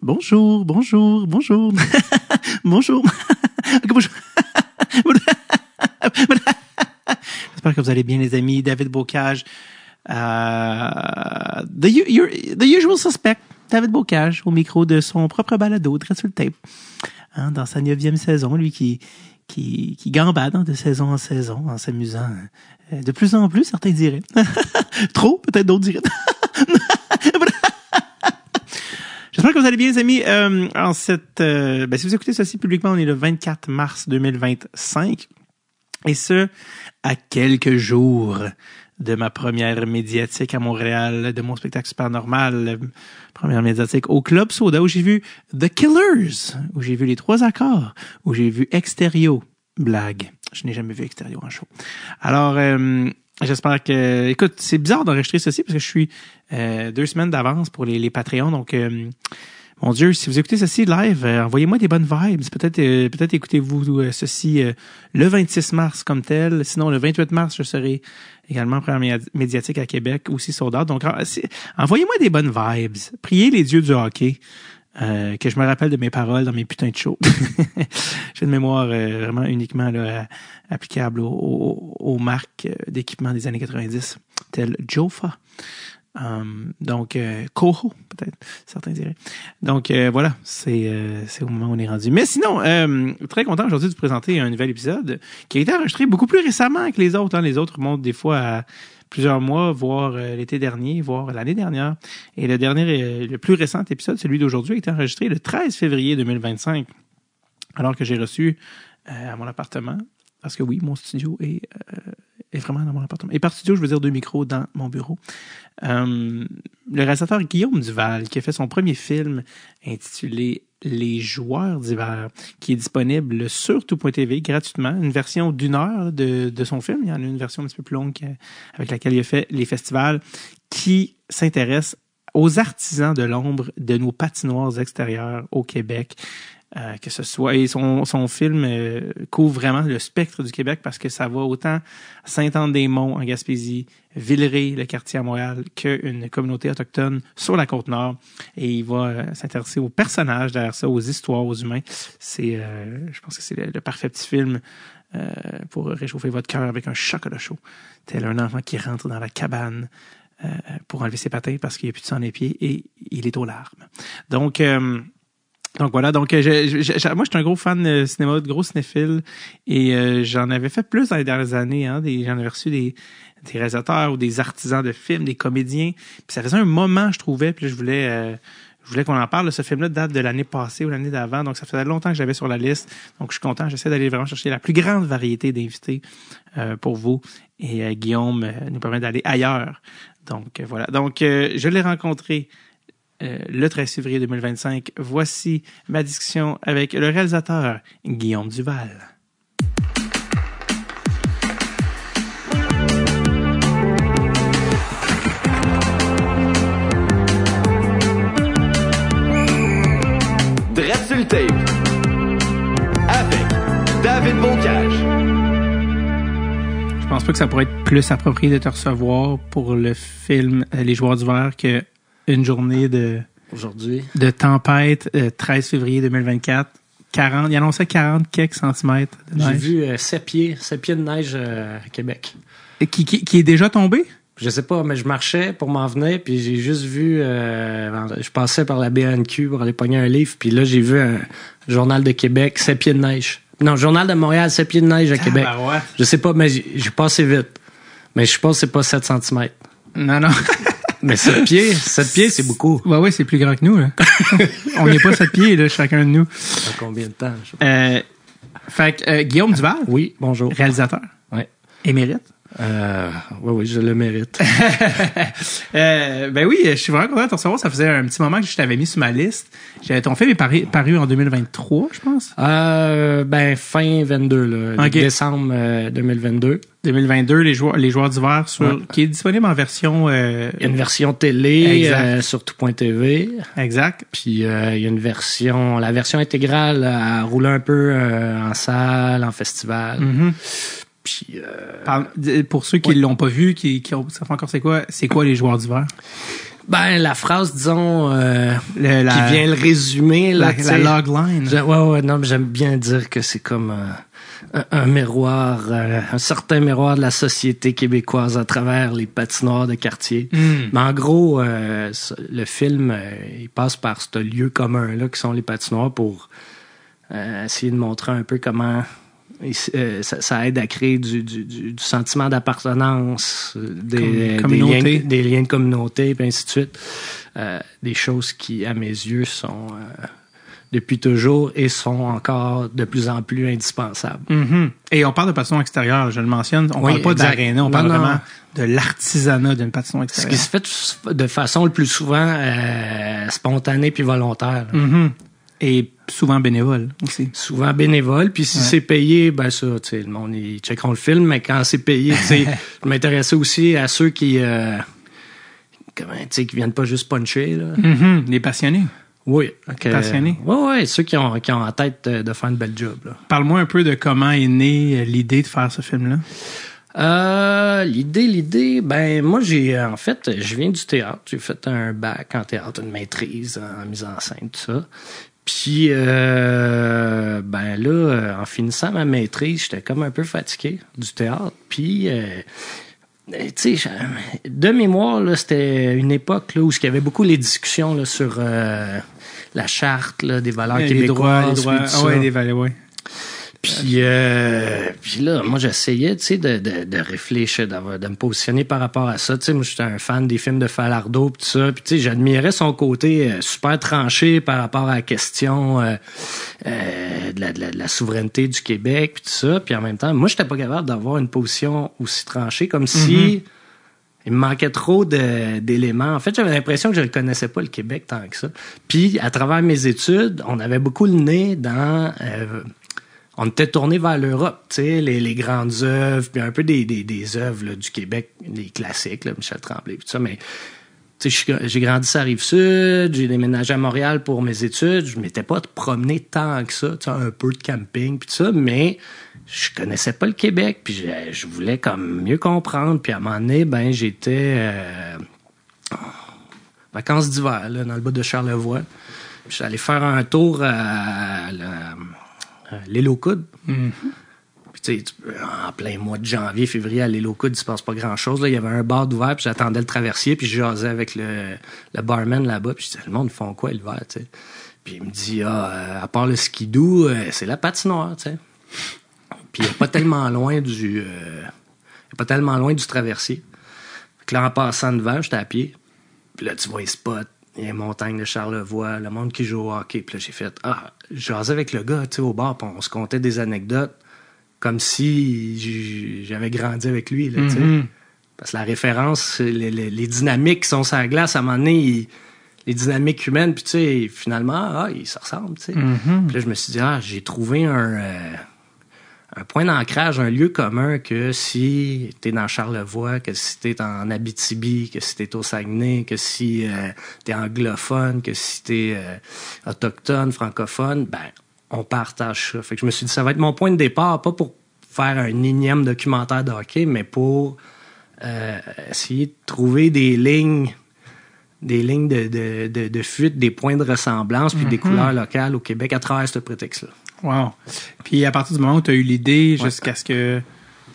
Bonjour. Bonjour. Bonjour. J'espère que vous allez bien, les amis. David Bocage. The usual suspect, David Bocage, au micro de son propre balado, Drette sur le tape. Dans sa 9e saison, lui qui gambade de saison en saison, en s'amusant de plus en plus, certains diraient. Trop, peut-être d'autres diraient. J'espère que vous allez bien, les amis. Si vous écoutez ceci publiquement, on est le 24 mars 2025. Et ce, à quelques jours de ma première médiatique à Montréal, de mon spectacle super normal, première médiatique au Club Soda, où j'ai vu The Killers, où j'ai vu Les Trois Accords, où j'ai vu Extérieur. Blague. Je n'ai jamais vu Extérieur en show. Alors, j'espère que... Écoute, c'est bizarre d'enregistrer ceci parce que je suis 2 semaines d'avance pour les Patreons. Donc, mon Dieu, si vous écoutez ceci live, envoyez-moi des bonnes vibes. Peut-être écoutez-vous ceci le 26 mars comme tel. Sinon, le 28 mars, je serai également en première médiatique à Québec, aussi sold out. Donc, envoyez-moi des bonnes vibes. Priez les dieux du hockey. Que je me rappelle de mes paroles dans mes putains de shows. J'ai une mémoire vraiment uniquement là, applicable aux marques d'équipement des années 90, telles Jofa. Koho, peut-être, certains diraient. Donc, voilà, c'est au moment où on est rendu. Mais sinon, très content aujourd'hui de vous présenter un nouvel épisode qui a été enregistré beaucoup plus récemment que les autres. Hein. Les autres montent des fois à plusieurs mois, voire l'été dernier, voire l'année dernière. Et le plus récent épisode, celui d'aujourd'hui, a été enregistré le 13 février 2025, alors que j'ai reçu à mon appartement, parce que oui, mon studio est vraiment dans mon appartement. Et par studio, je veux dire 2 micros dans mon bureau. Le réalisateur Guillaume Duval, qui a fait son premier film intitulé Les Joueurs d'hiver, qui est disponible sur tout.tv gratuitement, une version d'1 heure de son film. Il y en a une version un petit peu plus longue avec laquelle il a fait les festivals, qui s'intéresse aux artisans de l'ombre de nos patinoires extérieures au Québec. Que ce soit, et son film couvre vraiment le spectre du Québec parce que ça va autant Sainte-Anne-des-Monts en Gaspésie, Villeray, le quartier à Montréal, qu'une communauté autochtone sur la Côte-Nord. Et il va s'intéresser aux personnages derrière ça, aux histoires, aux humains. Je pense que c'est le parfait petit film pour réchauffer votre cœur avec un chocolat chaud, tel un enfant qui rentre dans la cabane pour enlever ses patins parce qu'il n'y a plus de sang des pieds et il est aux larmes. Donc voilà, moi je suis un gros fan de cinéma, de gros cinéphile, et j'en avais fait plus dans les dernières années, hein, j'en avais reçu des réalisateurs ou des artisans de films, des comédiens, puis ça faisait un moment, je trouvais, puis là, je voulais qu'on en parle. Ce film-là date de l'année passée ou l'année d'avant, donc ça faisait longtemps que j'avais sur la liste, donc je suis content, j'essaie d'aller vraiment chercher la plus grande variété d'invités pour vous, et Guillaume nous permet d'aller ailleurs. Donc voilà, je l'ai rencontré le 13 février 2025. Voici ma discussion avec le réalisateur Guillaume Duval. Drette sur le tape avec David Bocage. Je pense pas que ça pourrait être plus approprié de te recevoir pour le film Les Joueurs d'hiver que une journée de tempête, 13 février 2024. Il annonçait 40 quelques centimètres de neige. J'ai vu 7 pieds de neige à Québec. Et qui est déjà tombé? Je sais pas, mais je marchais pour m'en venir, puis j'ai juste vu... je passais par la BNQ pour aller pogner un livre, puis là, j'ai vu un Journal de Québec, 7 pieds de neige. Non, Journal de Montréal, 7 pieds de neige à Québec. Ouais. Je sais pas, mais j'ai passé vite. Mais je pense que c'est pas 7 centimètres. Non. Mais 7 pieds, c'est beaucoup. Ouais, c'est plus grand que nous, là. On n'est pas 7 pieds, là, chacun de nous. Ça fait combien de temps? Fait que Guillaume Duval. Oui, bonjour. Réalisateur. Oui. Émérite. Oui, je le mérite. Ben oui, je suis vraiment content de te recevoir. Ça faisait un petit moment que je t'avais mis sur ma liste. Ton film est paru en 2023, je pense. Fin 22, là. Okay. Décembre 2022. 2022, les joueurs d'hiver qui est disponible en version... Il y a une version télé sur tout.tv. Exact. Puis il y a une version... La version intégrale a roulé un peu en salle, en festival. Mm-hmm. Puis, pour ceux qui l'ont pas vu, qui ont, ça fait encore c'est quoi les joueurs d'hiver? Ben, la phrase, disons, qui la- vient le résumer, là, tu sais. la logline. Ouais, non, mais j'aime bien dire que c'est comme un miroir, un certain miroir de la société québécoise à travers les patinoires de quartier. Mais en gros, le film, il passe par ce lieu commun-là qui sont les patinoires pour essayer de montrer un peu comment ça aide à créer du sentiment d'appartenance, des liens de communauté, puis ainsi de suite. Des choses qui, à mes yeux, sont depuis toujours et sont encore de plus en plus indispensables. Mm-hmm. Et on parle de patinoire extérieure, je le mentionne. On Oui, parle pas exact. d'aréna, on parle vraiment de l'artisanat d'une patinoire Ce extérieure. qui se fait de façon le plus souvent spontanée puis volontaire. Mm-hmm. Et souvent bénévole aussi. Souvent bénévole, puis si c'est payé, ben ça, tu sais, le monde, ils checkeront le film, mais quand c'est payé, tu sais, je m'intéressais aussi à ceux qui viennent pas juste puncher, là. Mm-hmm. Les passionnés. Oui. Passionnés. Oui, ceux qui ont en tête de faire une belle job, là. Parle-moi un peu de comment est née l'idée de faire ce film-là. L'idée, ben moi je viens du théâtre, j'ai fait un bac en théâtre, une maîtrise en mise en scène, tout ça. Puis en finissant ma maîtrise, j'étais comme un peu fatigué du théâtre. Puis tu sais, de mémoire, là, c'était une époque là, où il y avait beaucoup les discussions là, sur la charte là, des valeurs québécoises. Les droits. Ah ouais, les valeurs, ouais. Puis là, moi, j'essayais, tu sais, de réfléchir, de me positionner par rapport à ça. Tu sais, moi, j'étais un fan des films de Falardeau, pis tout ça. Puis, tu sais, j'admirais son côté super tranché par rapport à la question de la souveraineté du Québec, puis tout ça. Puis en même temps, moi, j'étais pas capable d'avoir une position aussi tranchée, comme si il me manquait trop d'éléments. En fait, j'avais l'impression que je ne connaissais pas le Québec tant que ça. Puis, à travers mes études, on avait beaucoup le nez dans... on était tourné vers l'Europe, tu sais, les grandes œuvres, puis un peu des œuvres là, du Québec, les classiques, là, Michel Tremblay, tout ça, mais tu sais, j'ai grandi sur la Rive-Sud, j'ai déménagé à Montréal pour mes études, je m'étais pas promené tant que ça, tu sais, un peu de camping, puis tout ça, mais je connaissais pas le Québec, puis je voulais comme mieux comprendre, puis à un moment donné, ben, j'étais vacances d'hiver, là, dans le bas de Charlevoix, puis j'allais faire un tour à l'île aux Coudes. Mm-hmm. Puis tu sais, en plein mois de janvier, février, à l'île aux Coudes, il se passe pas grand-chose. Là, il y avait un bar d'ouvert, puis j'attendais le traversier, puis je jasais avec le barman là-bas, puis je disais, le monde font quoi l'hiver, tu sais? Puis il me dit, à part le skidoo, c'est la patinoire, tu sais. Puis il est pas tellement loin du traversier. Fait que là, en passant devant, j'étais à pied. Puis là, tu vois les spots, les montagnes de Charlevoix, le monde qui joue au hockey. Puis là, j'ai fait, je jasais avec le gars, tu sais, au bar, puis on se contait des anecdotes comme si j'avais grandi avec lui, là, tu sais. Parce que la référence, les dynamiques qui sont sur la glace, à un moment donné, les dynamiques humaines, puis tu sais, finalement, ils se ressemblent, tu sais. Puis là, je me suis dit, j'ai trouvé un point d'ancrage, un lieu commun que si t'es dans Charlevoix, que si t'es en Abitibi, que si t'es au Saguenay, que si t'es anglophone, que si t'es autochtone, francophone, ben, on partage ça. Fait que je me suis dit, ça va être mon point de départ, pas pour faire un énième documentaire de hockey, mais pour essayer de trouver des lignes de fuite, des points de ressemblance, puis des couleurs locales au Québec à travers ce prétexte-là. Wow. Puis à partir du moment où tu as eu l'idée jusqu'à ce que...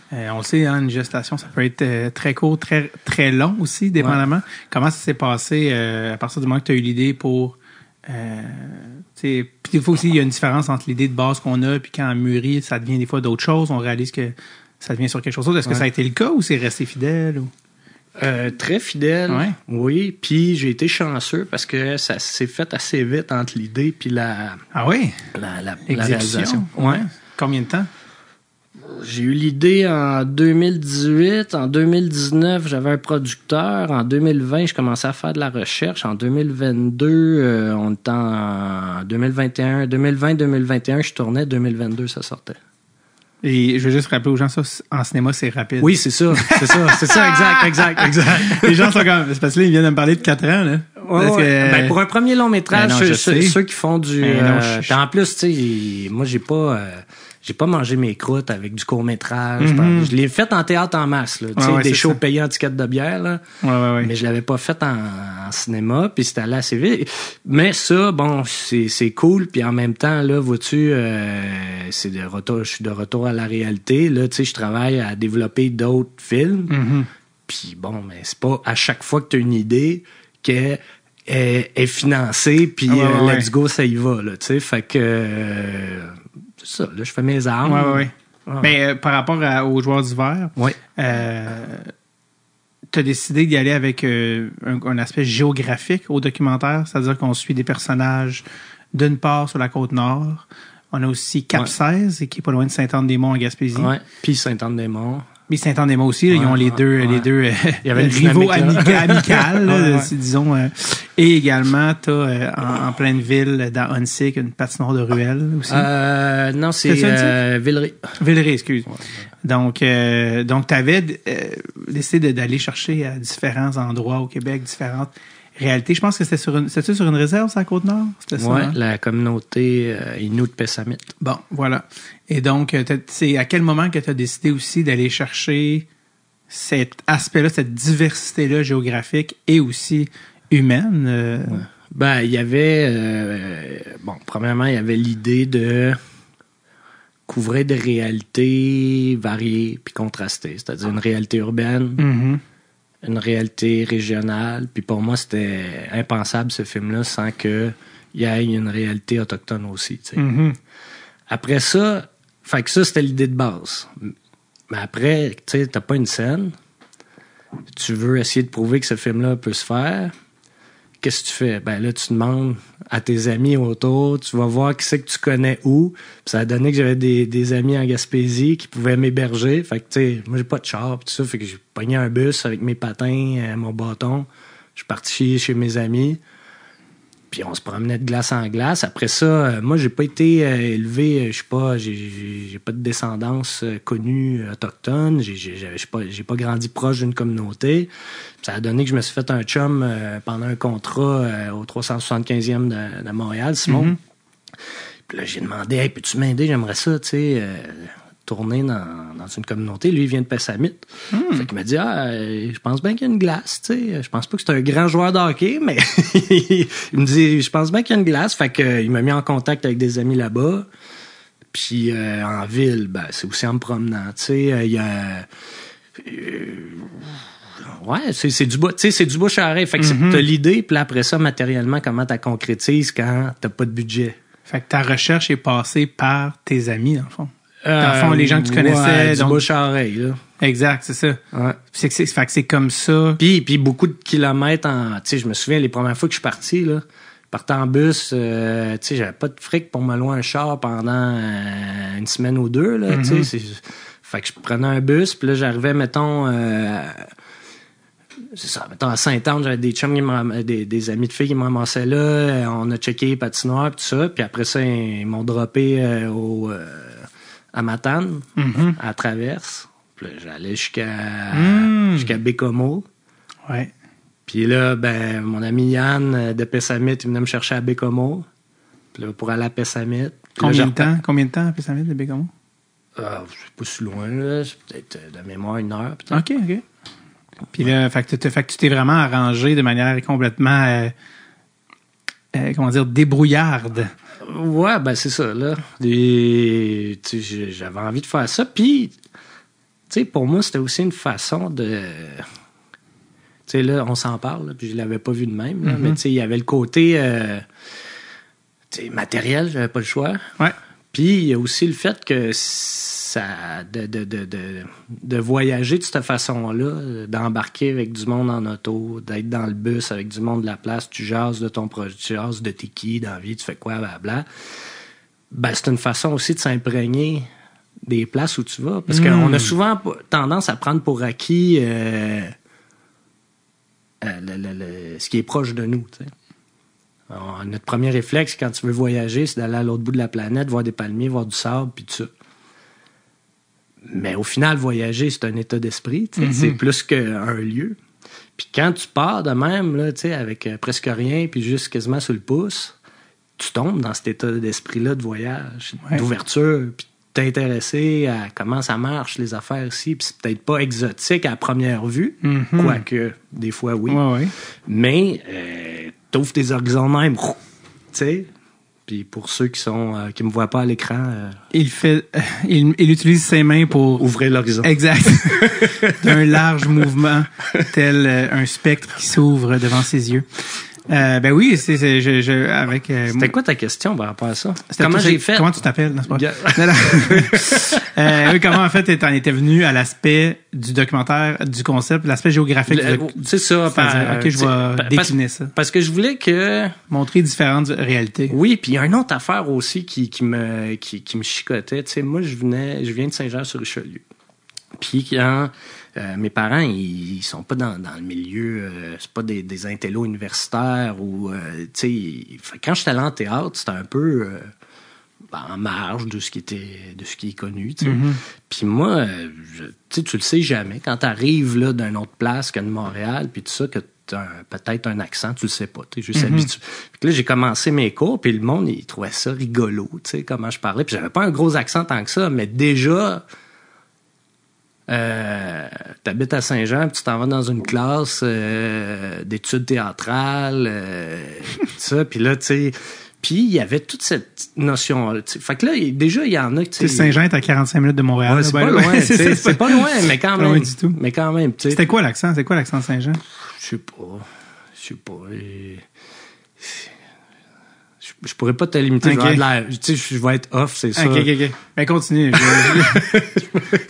on le sait, hein, une gestation, ça peut être très court, très, très long aussi, dépendamment. Comment ça s'est passé à partir du moment que tu as eu l'idée pour... puis des fois aussi, il y a une différence entre l'idée de base qu'on a, puis quand on mûrit, ça devient des fois d'autres choses. On réalise que ça devient sur quelque chose d'autre. Est-ce que ça a été le cas ou c'est resté fidèle? Ou... très fidèle, oui. Puis j'ai été chanceux parce que ça s'est fait assez vite entre l'idée puis la réalisation. Ouais. Combien de temps? J'ai eu l'idée en 2018. En 2019, j'avais un producteur. En 2020, je commençais à faire de la recherche. En 2022, on était en 2021. 2020-2021, je tournais. 2022, ça sortait. Et je veux juste rappeler aux gens, ça, en cinéma, c'est rapide. Oui, c'est ça, exact. Les gens sont comme, c'est parce que là, ils viennent de me parler de 4 ans, là. Ben, pour un premier long métrage, ceux qui font du... en en plus, tu sais, moi, j'ai pas j'ai pas mangé mes croûtes avec du court-métrage. Je l'ai fait en théâtre en masse, là. Tu sais, des shows payés en ticket de bière, là. Mais je l'avais pas fait en cinéma, puis c'était allé assez vite. Mais ça, bon, c'est cool, puis en même temps, là, vois-tu, je suis de retour à la réalité. Là, tu sais, je travaille à développer d'autres films. Puis bon, mais c'est pas à chaque fois que tu as une idée qu'elle est financée, puis let's go, ça y va, là, tu sais. Fait que... c'est ça, là, je fais mes armes. Mais par rapport aux joueurs d'hiver, tu as décidé d'y aller avec un aspect géographique au documentaire, c'est-à-dire qu'on suit des personnages d'une part sur la Côte-Nord. On a aussi Cap-16, qui est pas loin de Sainte-Anne-des-Monts en Gaspésie. Puis Sainte-Anne-des-Monts. Mais Sainte-Anne-des-Monts aussi, là, ils ont les deux Il y avait rivaux amicales, disons. Et également, tu as en pleine ville, dans Huntsic, une patinoire de ruelle aussi. Non, c'est Villeray. Villeray, excuse. Donc, tu avais décidé d'aller chercher à différents endroits au Québec, différentes réalités. Je pense que c'était sur une réserve, sur la Côte-Nord? Oui, la communauté Innu de Pessamit. Bon, voilà. Et donc, c'est à quel moment que tu as décidé aussi d'aller chercher cet aspect-là, cette diversité-là géographique et aussi humaine? Ben, il y avait... premièrement, il y avait l'idée de couvrir des réalités variées puis contrastées, c'est-à-dire une réalité urbaine, une réalité régionale. Puis pour moi, c'était impensable, ce film-là, sans qu'il y ait une réalité autochtone aussi. Tu sais. Après ça, fait que ça, c'était l'idée de base. Mais après, tu sais, t'as pas une scène. Tu veux essayer de prouver que ce film-là peut se faire. Qu'est-ce que tu fais? Ben là, tu demandes à tes amis autour, tu vas voir qui c'est que tu connais où. Puis ça a donné que j'avais des amis en Gaspésie qui pouvaient m'héberger. Fait que, tu sais, moi, j'ai pas de char, pis tout ça. Fait que j'ai pogné un bus avec mes patins, mon bâton. Je suis parti chez mes amis. Puis on se promenait de glace en glace. Après ça, moi, j'ai pas été élevé, je sais pas, j'ai pas de descendance connue autochtone. J'ai pas grandi proche d'une communauté. Puis ça a donné que je me suis fait un chum pendant un contrat au 375e de Montréal, Simon. Puis là, j'ai demandé, hey, peux-tu m'aider? J'aimerais ça, tu sais, tourner dans une communauté. Lui, il vient de Pessamit. Fait qu'il m'a dit, je pense bien qu'il y a une glace, tu sais. Je pense pas que c'est un grand joueur de hockey, mais il me dit, je pense bien qu'il y a une glace. Fait qu'il m'a mis en contact avec des amis là-bas. Puis en ville, ben, c'est aussi en me promenant, tu sais. Il y a... ouais, c'est du bas, tu sais, c'est du bouche à oreille. Fait que t'as l'idée, puis après ça, matériellement, comment t'as concrétises quand t'as pas de budget. Fait que ta recherche est passée par tes amis, dans le fond. Dans le fond, les gens que tu connaissais. Du bouche à oreille, là. Exact, c'est ça. Ouais. Fait que c'est comme ça. Puis beaucoup de kilomètres en... Tu sais, je me souviens, les premières fois que je suis parti, là, partais en bus, tu sais, j'avais pas de fric pour me louer un char pendant une semaine ou deux, là, tu sais. Fait que je prenais un bus, puis là, j'arrivais, mettons... c'est ça, mettons, à Sainte-Anne, j'avais des chums, des amis de filles qui me ramassaient là. On a checké les patinoires, tout ça. Puis après ça, ils m'ont droppé à Matane, à Traverse. Puis là, j'allais jusqu'à Bécomo. Ouais. Puis là, ben, mon ami Yann de Pessamit, il venait me chercher à Bécomo. Puis là, pour aller à Pessamit. Combien de temps à Pessamit de Bécomo? C'est pas si loin, là. C'est peut-être de mémoire 1 heure, peut-être. OK. Puis là, fait que tu t'es vraiment arrangé de manière complètement, débrouillarde. Ouais, ben c'est ça, là. J'avais envie de faire ça. Puis, tu sais, pour moi, c'était aussi une façon de... Tu sais, là, on s'en parle, là, puis je l'avais pas vu de même, là, mais tu sais, il y avait le côté matériel, j'avais pas le choix. Ouais. Puis, il y a aussi le fait que ça de voyager de cette façon-là, d'embarquer avec du monde en auto, d'être dans le bus avec du monde de la place, tu jases de ton projet, tu jases de t'es qui dans la vie, tu fais quoi, blablabla. Ben, c'est une façon aussi de s'imprégner des places où tu vas. Parce qu'on a souvent tendance à prendre pour acquis ce qui est proche de nous, tu sais. Alors, notre premier réflexe, quand tu veux voyager, c'est d'aller à l'autre bout de la planète, voir des palmiers, voir du sable, puis tout ça. Mais au final, voyager, c'est un état d'esprit. C'est plus qu'un lieu. Puis quand tu pars de même, là, avec presque rien, puis juste quasiment sur le pouce, tu tombes dans cet état d'esprit-là de voyage, d'ouverture. Puis t'intéresser à comment ça marche, les affaires ici. Puis c'est peut-être pas exotique à première vue, quoique des fois oui. Ouais. Mais t'ouvres tes horizons même, tu sais. Puis pour ceux qui me voient pas à l'écran, il utilise ses mains pour ouvrir l'horizon. Exact. D'un large mouvement, tel un spectre qui s'ouvre devant ses yeux. Ben oui, avec. C'était quoi ta question par rapport à ça? Comment j'ai fait? Comment tu t'appelles? Non, oui, comment en fait t'en étais venu à l'aspect du documentaire, du concept, l'aspect géographique c'est ça. Ok, je vais décliner ça. Parce que je voulais montrer différentes réalités. Oui, puis il y a une autre affaire aussi qui me chicotait. Tu sais, moi, je viens de Saint-Jean-sur-Richelieu. Puis quand mes parents, ils sont pas dans le milieu, c'est pas des intellos universitaires ou tu sais, quand j'étais allé en théâtre, c'était un peu en marge de ce qui est connu, tu sais. Puis moi, tu le sais jamais quand t'arrives là d'une autre place que de Montréal, puis tout ça, que t'as peut-être un accent, tu le sais pas, tu es juste habitué. Fait que là, j'ai commencé mes cours, puis le monde, il trouvait ça rigolo, tu sais, comment je parlais. Puis j'avais pas un gros accent tant que ça, mais déjà, t'habites à Saint-Jean, puis tu t'en vas dans une classe d'études théâtrales, tout ça, puis là, tu sais, puis il y avait toute cette notion-là. Fait que là, déjà, il y en a... Saint-Jean est à 45 minutes de Montréal. Ouais, c'est pas loin, c'est pas loin, mais quand même. Pas loin du tout. Mais quand même, tu sais. C'était quoi l'accent? C'est quoi l'accent de Saint-Jean? Je sais pas. Je pourrais pas te limiter. Okay. Je vais être off, c'est ça. OK. Ben, continue.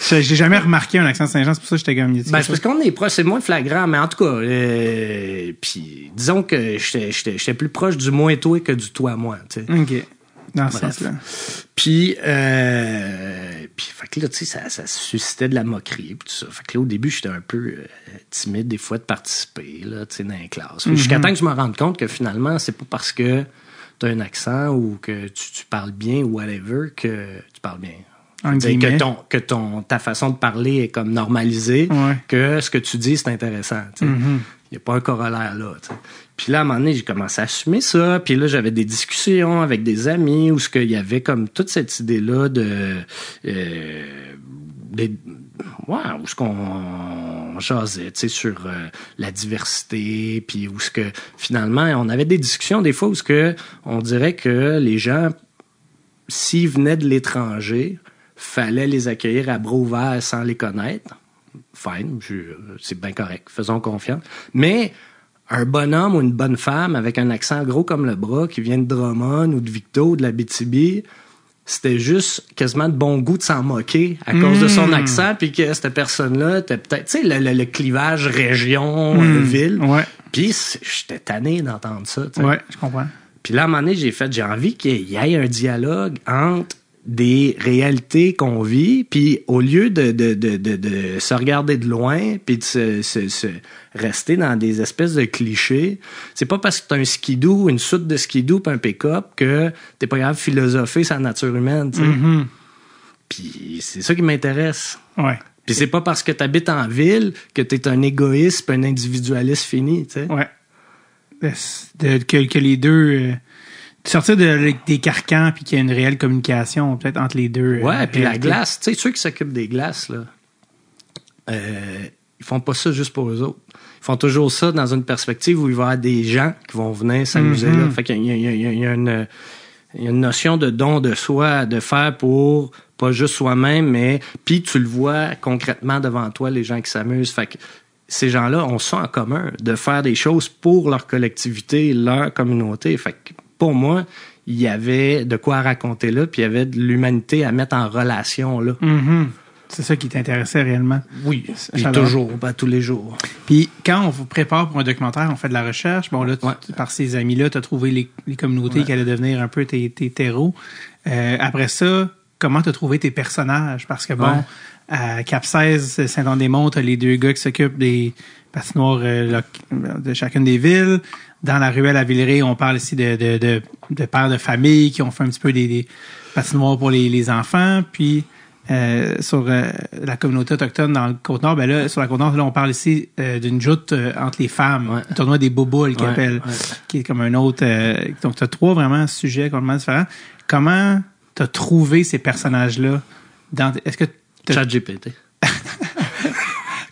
J'ai jamais remarqué un accent de Saint-Jean, c'est pour ça que j'étais comme... Ben, c'est parce qu'on est proche, c'est moins flagrant, mais en tout cas, puis disons que j'étais plus proche du moi et toi que du toi moi, tu sais. OK. Dans ce sens-là. Puis, fait que là, tu sais, ça suscitait de la moquerie, puis tout ça. Fait que là, au début, j'étais un peu timide, des fois, de participer, là, tu sais, dans les classes. Jusqu'à temps que je me rende compte que finalement, c'est pas parce que t'as un accent ou que tu parles bien ou whatever que tu parles bien. Que ta façon de parler est comme normalisée, que ce que tu dis, c'est intéressant. Il n'y a pas un corollaire là. T'sais. Puis là, à un moment donné, j'ai commencé à assumer ça. Puis là, j'avais des discussions avec des amis où il y avait comme toute cette idée-là où ce qu'on jasait, tu sais, sur la diversité, puis où ce que finalement, on avait des discussions des fois où ce que on dirait que les gens, s'ils venaient de l'étranger, fallait les accueillir à bras ouverts sans les connaître. Fine, c'est bien correct, faisons confiance. Mais un bonhomme ou une bonne femme avec un accent gros comme le bras qui vient de Drummond ou de Victo ou de l'Abitibi, c'était juste quasiment de bon goût de s'en moquer à cause de son accent, puis que cette personne-là était peut-être, tu sais, le clivage région-ville. Ouais. Puis j'étais tanné d'entendre ça. T'sais. Ouais, je comprends. Puis là, à un moment donné, j'ai envie qu'il y ait un dialogue entre des réalités qu'on vit, puis au lieu de se regarder de loin, puis de se rester dans des espèces de clichés, c'est pas parce que t'as un skidoo, une soute de skidoo puis un pick-up que t'es pas capable de philosopher sur la nature humaine, tu sais. Puis c'est ça qui m'intéresse. Ouais. Puis c'est pas parce que t'habites en ville que t'es un égoïste puis un individualiste fini, tu sais. Ouais. Que les deux... sortir des carcans puis qu'il y a une réelle communication peut-être entre les deux. Ouais, puis la glace, tu sais, ceux qui s'occupent des glaces, là, ils font pas ça juste pour eux autres. Ils font toujours ça dans une perspective où il va y avoir des gens qui vont venir s'amuser là. Fait qu'il y a une notion de don de soi de faire pour pas juste soi-même, mais puis tu le vois concrètement devant toi, les gens qui s'amusent. Fait que ces gens-là ont ça en commun, de faire des choses pour leur collectivité, leur communauté. Fait que pour moi, il y avait de quoi raconter là, puis il y avait de l'humanité à mettre en relation là. C'est ça qui t'intéressait réellement. Oui, puis toujours, tous les jours. Puis quand on vous prépare pour un documentaire, on fait de la recherche. Bon là, par ces amis-là, tu as trouvé les communautés qui allaient devenir un peu tes terreaux. Après ça, comment tu as trouvé tes personnages? Parce que bon, à Cap-16, Saint-Anne-des-Monts, t'as les deux gars qui s'occupent des patinoires de chacune des villes. Dans la ruelle à Villeray, on parle ici de pères de famille qui ont fait un petit peu des patinoires pour les enfants. Puis sur la communauté autochtone dans le Côte-Nord, ben là, sur la Côte-Nord, là, on parle ici d'une joute entre les femmes. Le tournoi des boboules qui est comme un autre. Donc, tu as 3 vraiment sujets complètement différents. Comment t'as trouvé ces personnages-là est-ce que ChatGPT.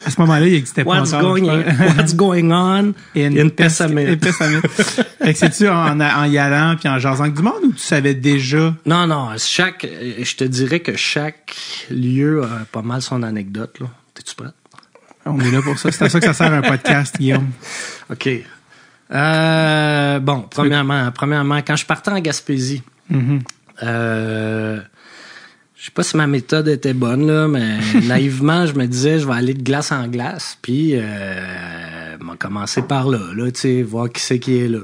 à ce moment-là, il n'existait pas encore. What's going on in Pessamit? Fait que c'est-tu en y allant puis en jasant avec du monde ou tu savais déjà? Non, je te dirais que chaque lieu a pas mal son anecdote, là. T'es-tu prête? On est là pour ça. C'est à ça que ça sert un podcast, Guillaume. OK. Bon, premièrement, quand je partais en Gaspésie, je sais pas si ma méthode était bonne, là, mais naïvement, je me disais, je vais aller de glace en glace, puis m'a commencé par là, tu sais, voir qui c'est qui est là.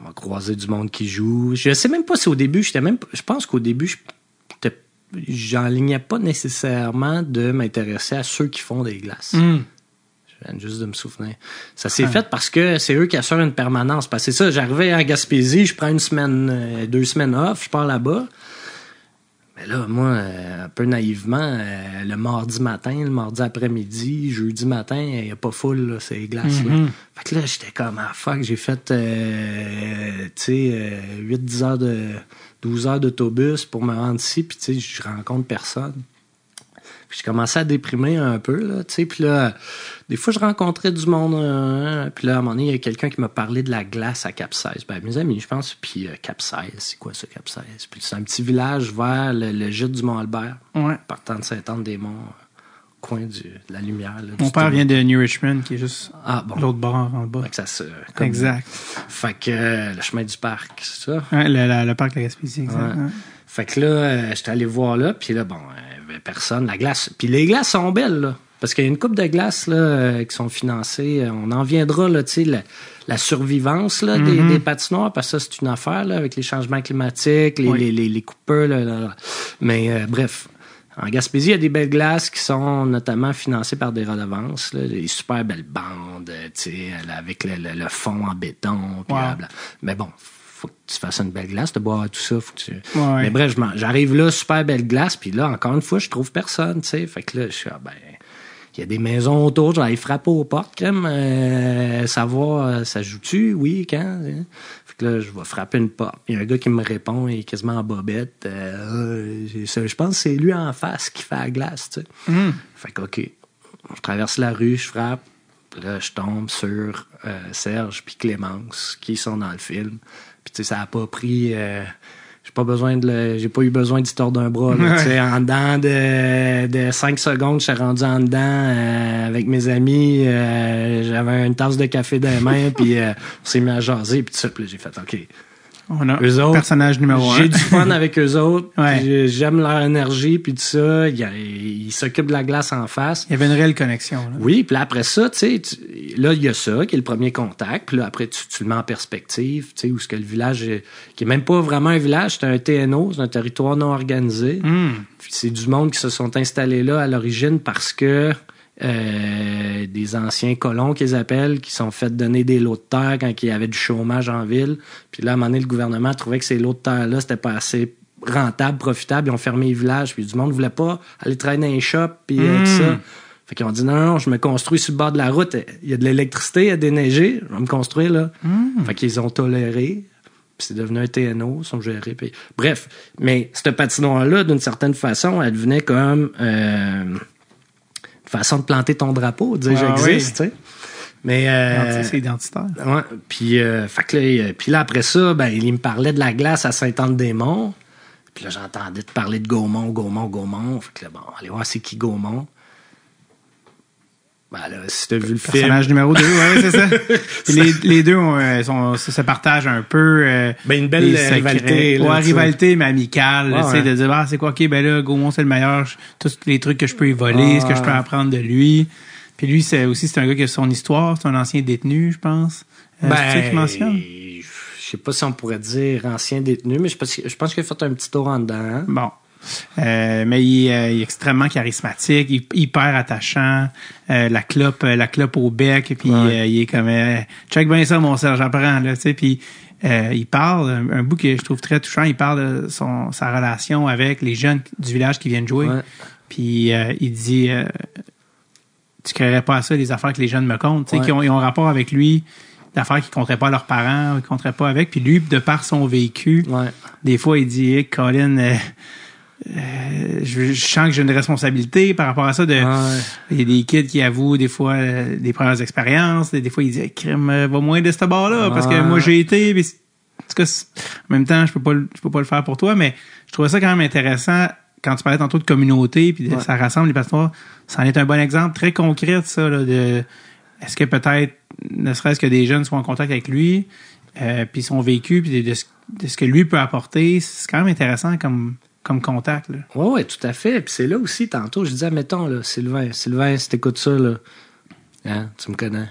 M'a croisé du monde qui joue. Je sais même pas si au début, je pense qu'au début, j'enlignais pas nécessairement de m'intéresser à ceux qui font des glaces. Je viens juste de me souvenir. Ça s'est fait parce que c'est eux qui assurent une permanence. Parce que c'est ça, j'arrivais en Gaspésie, je prends 2 semaines off, je pars là-bas. Mais là, moi, un peu naïvement, le mardi matin, le mardi après-midi, jeudi matin, il n'y a pas full, là, ces glaces-là. Fait que là, j'étais comme, fuck, j'ai fait, 8-10 heures 12 heures d'autobus pour me rendre ici, puis tu sais, je rencontre personne. Puis je commençais à déprimer un peu, là, tu sais, puis là, des fois, je rencontrais du monde, puis là, à un moment donné, il y a quelqu'un qui m'a parlé de la glace à Capsaïs. Ben, mes amis, je pense, puis Capsaïs, c'est quoi ça, Capsaïs? Puis c'est un petit village vers le gîte du Mont-Albert, partant de Sainte-Anne-des-Monts, coin de la lumière. Là, mon père vient de New Richmond, qui est juste l'autre bord en bas. Fait que ça se... Exact. Fait que le chemin du parc, c'est ça? Ouais, le parc de la Gaspésie, exact. Ouais. Fait que là, j'étais allé voir là, puis là, bon, il n'y avait personne. La glace... Puis les glaces sont belles, là. Parce qu'il y a une couple de glaces là, qui sont financées. On en viendra, là, tu sais, la survivance là, des patinoires, parce que ça, c'est une affaire là, avec les changements climatiques, les coupeurs. Là. Mais bref, en Gaspésie, il y a des belles glaces qui sont notamment financées par des redevances. Là, des super belles bandes, tu sais, avec le fond en béton. Puis mais bon, faut que tu fasses une belle glace, de boire tout ça. Faut que tu... Mais bref, j'arrive là, super belle glace, puis là, encore une fois, je trouve personne, tu sais. Fait que là, je suis il y a des maisons autour, j'allais frapper aux portes, savoir, ça joue-tu, oui, quand? Fait que là, je vais frapper une porte. Il y a un gars qui me répond, il est quasiment en bobette. Je pense que c'est lui en face qui fait la glace, tu sais. Fait que, OK, je traverse la rue, je frappe, là, je tombe sur Serge puis Clémence, qui sont dans le film. Puis, tu sais, ça a pas pris... j'ai pas eu besoin d'y tordre un bras. Là, en dedans de 5 secondes, je suis rendu en dedans avec mes amis. J'avais une tasse de café dans les mains, puis on s'est mis à jaser, puis tout ça. Puis j'ai fait OK. On a eux autres, personnage numéro 1. J'ai du fun avec eux autres. J'aime leur énergie, puis tout ça. Ils s'occupent de la glace en face. Il y avait une réelle connexion. Là. Oui, puis après ça, tu sais, là, il y a ça, qui est le premier contact. Puis là, après, tu le mets en perspective, tu sais, où ce que le village, qui est même pas vraiment un village, c'est un TNO, c'est un territoire non organisé. Puis c'est du monde qui se sont installés là à l'origine parce que des anciens colons qu'ils appellent, qui sont fait donner des lots de terre quand il y avait du chômage en ville. Puis là, à un moment donné, le gouvernement trouvait que ces lots de terre-là, c'était pas assez rentable, profitable. Ils ont fermé les villages. Puis du monde voulait pas aller travailler dans les shops, puis tout ça. Fait qu'ils ont dit, non, je me construis sur le bord de la route. Il y a de l'électricité, il y a déneigé. Je vais me construire, là. Fait qu'ils ont toléré. Puis c'est devenu un TNO, ils sont gérés. Puis... Bref, mais cette patinoire-là, d'une certaine façon, elle devenait comme... façon de planter ton drapeau, de dire j'existe, tu sais. Mais c'est identitaire. Ouais. Puis fait que puis là après ça, ben il me parlait de la glace à Sainte-Anne-des-Monts. Puis là j'entendais te parler de Gaumont. Fait que là bon, allez voir c'est qui Gaumont. Ben là, si t'as vu le film. Personnage numéro 2, c'est ça. les deux se partagent un peu. Une belle rivalité. Rivalité, mais amicale. Tu sais, de dire, c'est quoi, OK, ben là, Gaumont, c'est le meilleur. Tous les trucs que je peux y voler, ce que je peux apprendre de lui. Puis lui, c'est un gars qui a son histoire. C'est un ancien détenu, je pense. C'est ça qu'il mentionne? Je sais pas si on pourrait dire ancien détenu, mais je pense qu'il a fait un petit tour en dedans. Hein? Bon. Mais il est extrêmement charismatique, hyper attachant, la clope au bec, puis il est comme check bien ça mon Serge, j'apprends là, tu sais, puis il parle un bout que je trouve très touchant, il parle de sa relation avec les jeunes du village qui viennent jouer, puis il dit tu créerais pas à ça les affaires que les jeunes me content, tu sais, ils ont un rapport avec lui d'affaires qui compteraient pas à leurs parents, qui compteraient pas avec. Puis lui, de par son vécu, des fois, il dit, hey, Colin, je sens que j'ai une responsabilité par rapport à ça. Il y a des kids qui avouent des fois des premières expériences. Des fois, ils disent, crème, va moins de ce bord-là, parce que moi, j'ai été. Puis, en tout cas, en même temps, je peux pas le faire pour toi, mais je trouvais ça quand même intéressant. Quand tu parlais tantôt de communauté, puis ça rassemble les pasteurs, ça en est un bon exemple très concret de ça, là, de est-ce que peut-être, ne serait-ce que des jeunes soient en contact avec lui, puis son vécu, puis de ce que lui peut apporter, c'est quand même intéressant comme contact. Oui, tout à fait. Puis c'est là aussi, tantôt, je disais, mettons, là, Sylvain, si t'écoutes ça, là, hein, tu me connais.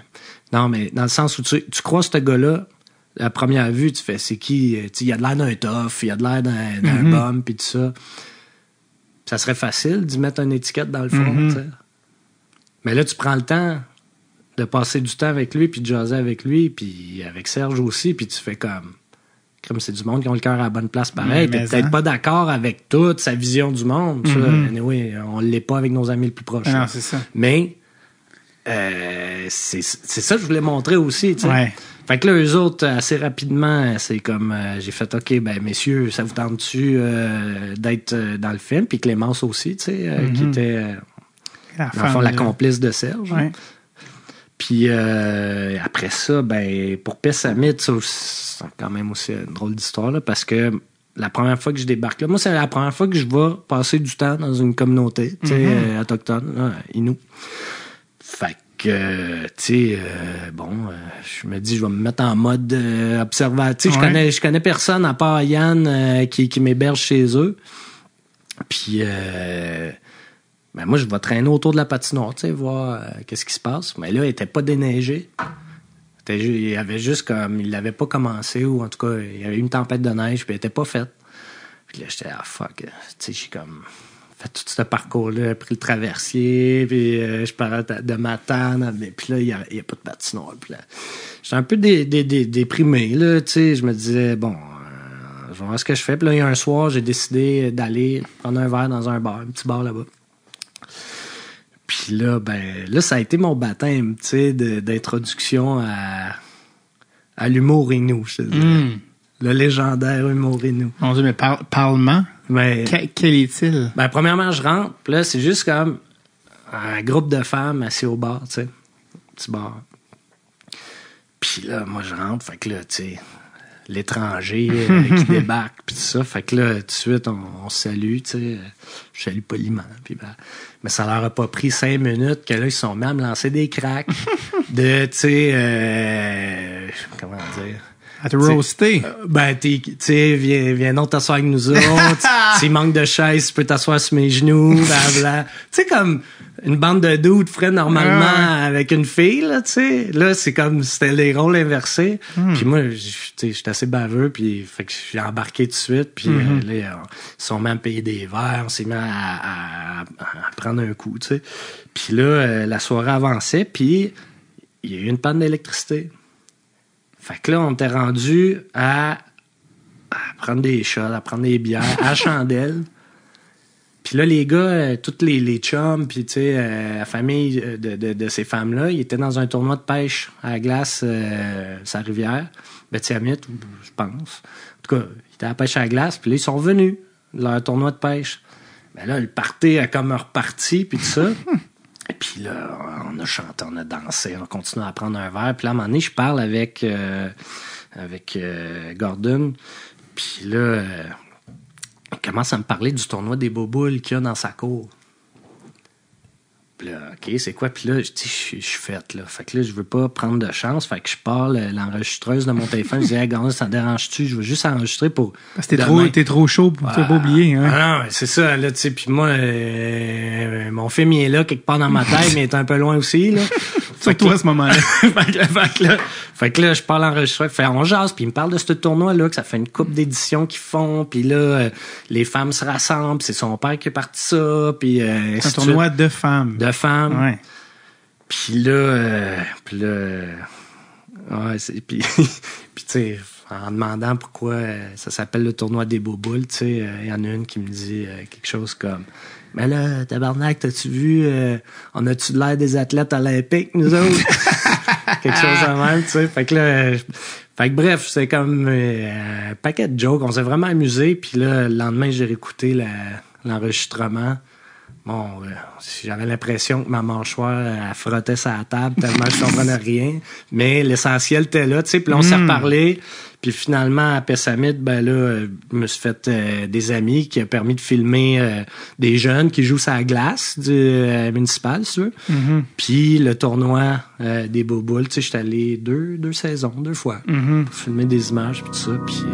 Non, mais dans le sens où tu crois ce gars-là, à première vue, tu fais, c'est qui? Il a de l'air d'un tough, il a de l'air d'un bum, puis tout ça. Ça serait facile d'y mettre une étiquette dans le fond, tu sais. Mais là, tu prends le temps de passer du temps avec lui, puis de jaser avec lui, puis avec Serge aussi, puis tu fais comme c'est du monde qui ont le cœur à la bonne place pareil. T'es peut-être pas d'accord avec toute sa vision du monde, ça. Anyway, on l'est pas avec nos amis les plus proches. Non, c'est ça. Mais c'est ça que je voulais montrer aussi, tu sais. Ouais. Fait que là, eux autres, assez rapidement, c'est comme, j'ai fait, OK, ben, messieurs, ça vous tente-tu d'être dans le film? Puis Clémence aussi, tu sais, qui était, dans le fond, la complice de Serge. Ouais. Puis après ça, ben, pour Pessamit, c'est quand même aussi une drôle d'histoire, là, parce que la première fois que je débarque là, moi, c'est la première fois que je vais passer du temps dans une communauté, tu sais, autochtone, là, Inou. Fait que, tu sais, je me dis, je vais me mettre en mode observateur. Tu sais, je connais personne à part Yann qui m'héberge chez eux. Puis, ben moi, je vais traîner autour de la patinoire, tu sais, voir qu'est-ce qui se passe. Mais là, il était pas déneigé. Il y avait juste comme, il l'avait pas commencé, ou en tout cas, il y avait eu une tempête de neige, puis elle était pas faite. Puis là, j'étais, fuck, tu sais, j'ai comme fait tout ce parcours-là, pris le traversier, puis je parlais de Matane, puis là, il y a pas de patinoire. Puis là, j'étais un peu déprimé, là, tu sais, je me disais, bon, je vais voir ce que je fais. Puis là, il y a un soir, j'ai décidé d'aller prendre un verre dans un bar, un petit bar là-bas. Puis là, ça a été mon baptême, tu sais, d'introduction à l'humour Innu, je te dis. Le légendaire humour Innu. Mon Dieu, mais parlement? Mais, quel est-il? Ben, premièrement, je rentre, puis là, c'est juste comme un groupe de femmes assis au bar, tu sais. Petit bar. Puis là, moi, je rentre, fait que là, tu sais, l'étranger qui débarque, puis tout ça. Fait que là, tout de suite, on se salue, tu sais. Je salue poliment. Puis ben, mais ça leur a pas pris 5 minutes que là, ils se sont mis à me lancer des cracks de, tu sais, comment dire... À te roaster. Tu sais, viens donc t'asseoir avec nous autres. S'il manque de chaise, tu peux t'asseoir sur mes genoux, blablabla. Tu sais, comme une bande de dudes ferait normalement avec une fille, là, tu sais. Là, c'est comme, c'était les rôles inversés. Puis moi, tu sais, j'étais assez baveux, puis fait que j'ai embarqué tout de suite, puis là, ils sont mis à me payer des verres, on s'est mis à prendre un coup, tu sais. Puis là, la soirée avançait, puis il y a eu une panne d'électricité. Fait que là, on était rendu à prendre des shots, à prendre des bières, à chandelle. Puis là, les gars, tous les chums, puis tu sais, la famille de ces femmes-là, ils étaient dans un tournoi de pêche à la glace, sa rivière, Betty-Amit, je pense. En tout cas, ils étaient à la pêche à la glace, puis là, ils sont revenus de leur tournoi de pêche. Ben là, le party a comme reparti, puis tout ça. Et puis là, on a chanté, on a dansé, on a continué à prendre un verre. Puis là, à un moment donné, je parle avec Gordon. Puis là, il commence à me parler du tournoi des boboules qu'il y a dans sa cour. Puis là, OK, c'est quoi? Puis là, je dis, je suis faite, là. Fait que là, je veux pas prendre de chance. Fait que je parle l'enregistreuse de mon téléphone. Je dis, hey, Gordon, ça te dérange-tu? Je veux juste enregistrer pour... Parce que t'es trop chaud pour pas oublier, hein? Ah non, c'est ça, là, tu sais. Puis moi, mon film, il est là, quelque part dans ma tête, mais il est un peu loin aussi, là. Surtout à ce moment-là. fait que là, je parle enregistré. Fait on jase, puis il me parle de ce tournoi-là, que ça fait une couple d'éditions qu'ils font, puis là, les femmes se rassemblent, c'est son père qui a parti ça, puis... c'est un tournoi de femmes. De femmes. Ouais. Puis là... ouais, c'est... Puis tu sais, en demandant pourquoi ça s'appelle le tournoi des boboules, tu sais, il y en a une qui me dit quelque chose comme... Mais là, tabarnak, t'as-tu vu, on a-tu de l'air des athlètes olympiques, nous autres? quelque chose de même, tu sais. Fait que bref, c'est comme un paquet de jokes. On s'est vraiment amusé. Puis là, le lendemain, j'ai réécouté l'enregistrement. Bon, j'avais l'impression que ma mâchoire, elle frottait sa table tellement je comprenais rien. Mais l'essentiel était là, tu sais. Puis là, on s'est reparlé. Puis finalement, à Pessamit, ben là, je me suis fait des amis qui a permis de filmer des jeunes qui jouent sur la glace du municipal, si tu veux. Puis le tournoi des Bouboules, tu sais, j'étais allé deux saisons, 2 fois, pour filmer des images, puis tout ça. Puis...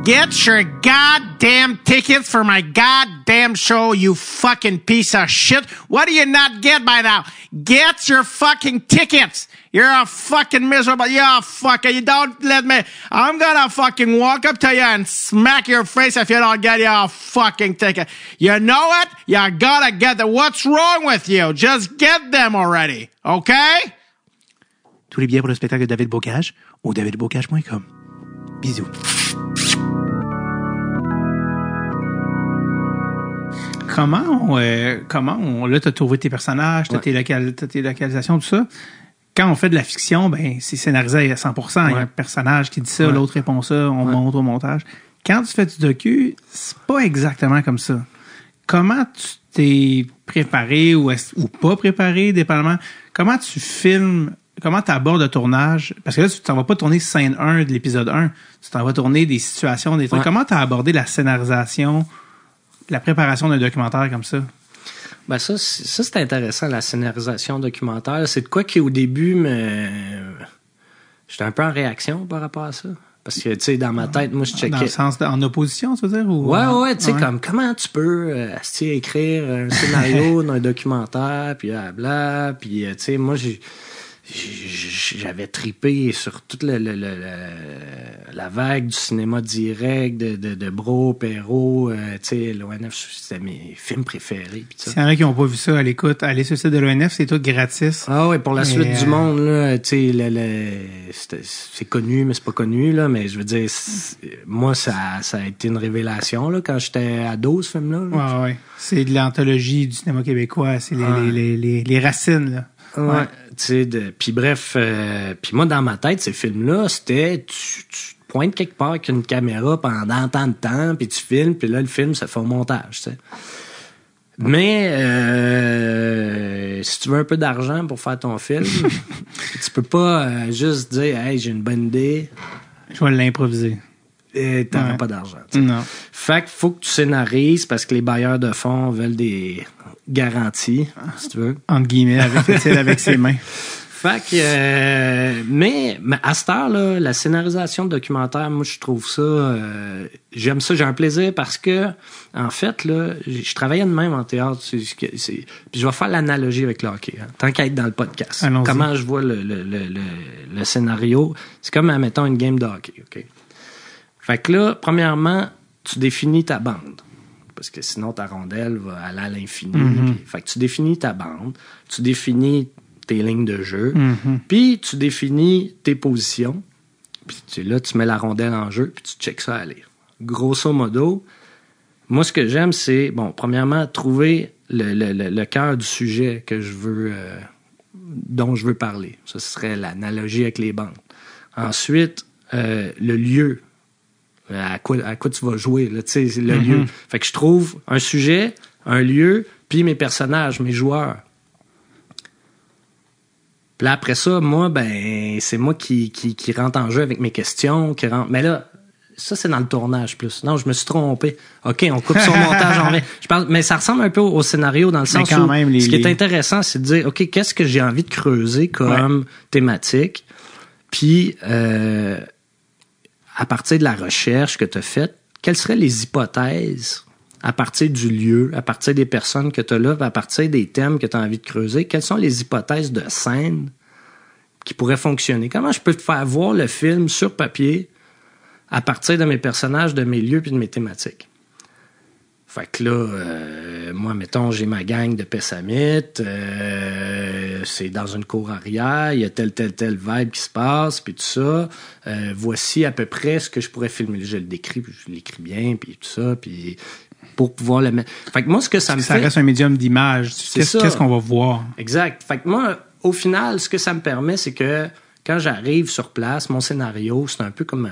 Get your goddamn tickets for my goddamn show, you fucking piece of shit. What do you not get by now? Get your fucking tickets. You're a fucking miserable. You're a fucker. You don't let me. I'm gonna fucking walk up to you and smack your face if you don't get your fucking ticket. You know it? You gotta get them. What's wrong with you? Just get them already. Okay? Tous les billets pour le spectacle de David Bocage au davidbocage.com. Bisous. Comment là, t'as trouvé tes personnages, t'as tes localisations, tout ça. Quand on fait de la fiction, ben, c'est scénarisé à 100%. Il y a un personnage qui dit ça, l'autre répond ça, on monte au montage. Quand tu fais du docu, c'est pas exactement comme ça. Comment tu t'es préparé ou pas préparé, dépendamment? Comment tu filmes, comment tu abordes le tournage? Parce que là, tu t'en vas pas tourner scène 1 de l'épisode 1. Tu t'en vas tourner des situations, des trucs. Ouais. Comment tu as abordé la scénarisation, la préparation d'un documentaire comme ça? Ben ça c'est intéressant, la scénarisation documentaire. C'est de quoi qui, au début, j'étais un peu en réaction par rapport à ça. Parce que, tu sais, dans ma tête, moi, je checkais... Dans le sens en opposition, tu veux dire? Ou... Ouais, tu sais, comme, comment tu peux écrire un scénario d'un documentaire, puis bla, puis, tu sais, moi, j'avais tripé sur toute la vague du cinéma direct de Bro, Perrault, tu sais, l'ONF, c'était mes films préférés. S'il y en a qui n'ont pas vu ça à l'écoute, allez sur le site de l'ONF, c'est tout gratis. Ah ouais, pour la suite du monde, là, tu sais, c'est connu, mais c'est pas connu, là, mais je veux dire, moi, ça a été une révélation, là, quand j'étais ado, ce film-là. Ouais. C'est de l'anthologie du cinéma québécois, c'est les racines, là. Ouais, tu sais, puis bref, puis moi, dans ma tête, ces films-là, c'était, tu pointes quelque part avec une caméra pendant tant de temps, puis tu filmes, puis là, le film, ça fait un montage, tu sais. Mais, si tu veux un peu d'argent pour faire ton film, tu peux pas juste dire, hey, j'ai une bonne idée. Je vais l'improviser. Et t'auras pas d'argent. T'sais. Non. Fait qu'il faut que tu scénarises parce que les bailleurs de fonds veulent des garanties, si tu veux. Entre guillemets, avec ses mains. Fait que, mais à cette heure-là, la scénarisation de documentaire, moi, je trouve ça, j'aime ça, j'ai un plaisir parce que, en fait, là, je travaillais de même en théâtre, puis je vais faire l'analogie avec le hockey, hein, tant qu'à être dans le podcast. Allons-y. Comment je vois le scénario, c'est comme, admettons, une game de hockey, OK? Fait que là, premièrement, tu définis ta bande. Parce que sinon, ta rondelle va aller à l'infini. Fait que tu définis ta bande, tu définis tes lignes de jeu, puis tu définis tes positions, puis là, tu mets la rondelle en jeu, puis tu checkes ça aller. Grosso modo, moi, ce que j'aime, c'est, bon, premièrement, trouver le cœur du sujet que je veux, dont je veux parler. Ça serait l'analogie avec les bandes. Ensuite, le lieu. À quoi tu vas jouer, là, tu sais, le lieu. Fait que je trouve un sujet, un lieu, puis mes personnages, mes joueurs. Puis là, après ça, moi, ben, c'est moi qui rentre en jeu avec mes questions, Mais là, ça, c'est dans le tournage, plus. Non, je me suis trompé. OK, on coupe son montage en vrai. Mais ça ressemble un peu au scénario, dans le sens où, ce qui est intéressant, c'est de dire, OK, qu'est-ce que j'ai envie de creuser comme thématique? Puis, à partir de la recherche que tu as faite, quelles seraient les hypothèses à partir du lieu, à partir des personnes que tu as là, à partir des thèmes que tu as envie de creuser? Quelles sont les hypothèses de scène qui pourraient fonctionner? Comment je peux te faire voir le film sur papier à partir de mes personnages, de mes lieux puis de mes thématiques? Fait que là, moi, mettons, j'ai ma gang de Pessamit, c'est dans une cour arrière, il y a tel vibe qui se passe, puis tout ça. Voici à peu près ce que je pourrais filmer. Je le décris, puis je l'écris bien, puis tout ça, puis pour pouvoir le mettre. Fait que moi, ce que ça me Ça fait... reste un médium d'image. ça. Qu'est-ce qu'on va voir? Exact. Fait que moi, au final, ce que ça me permet, c'est que quand j'arrive sur place, mon scénario, c'est un peu comme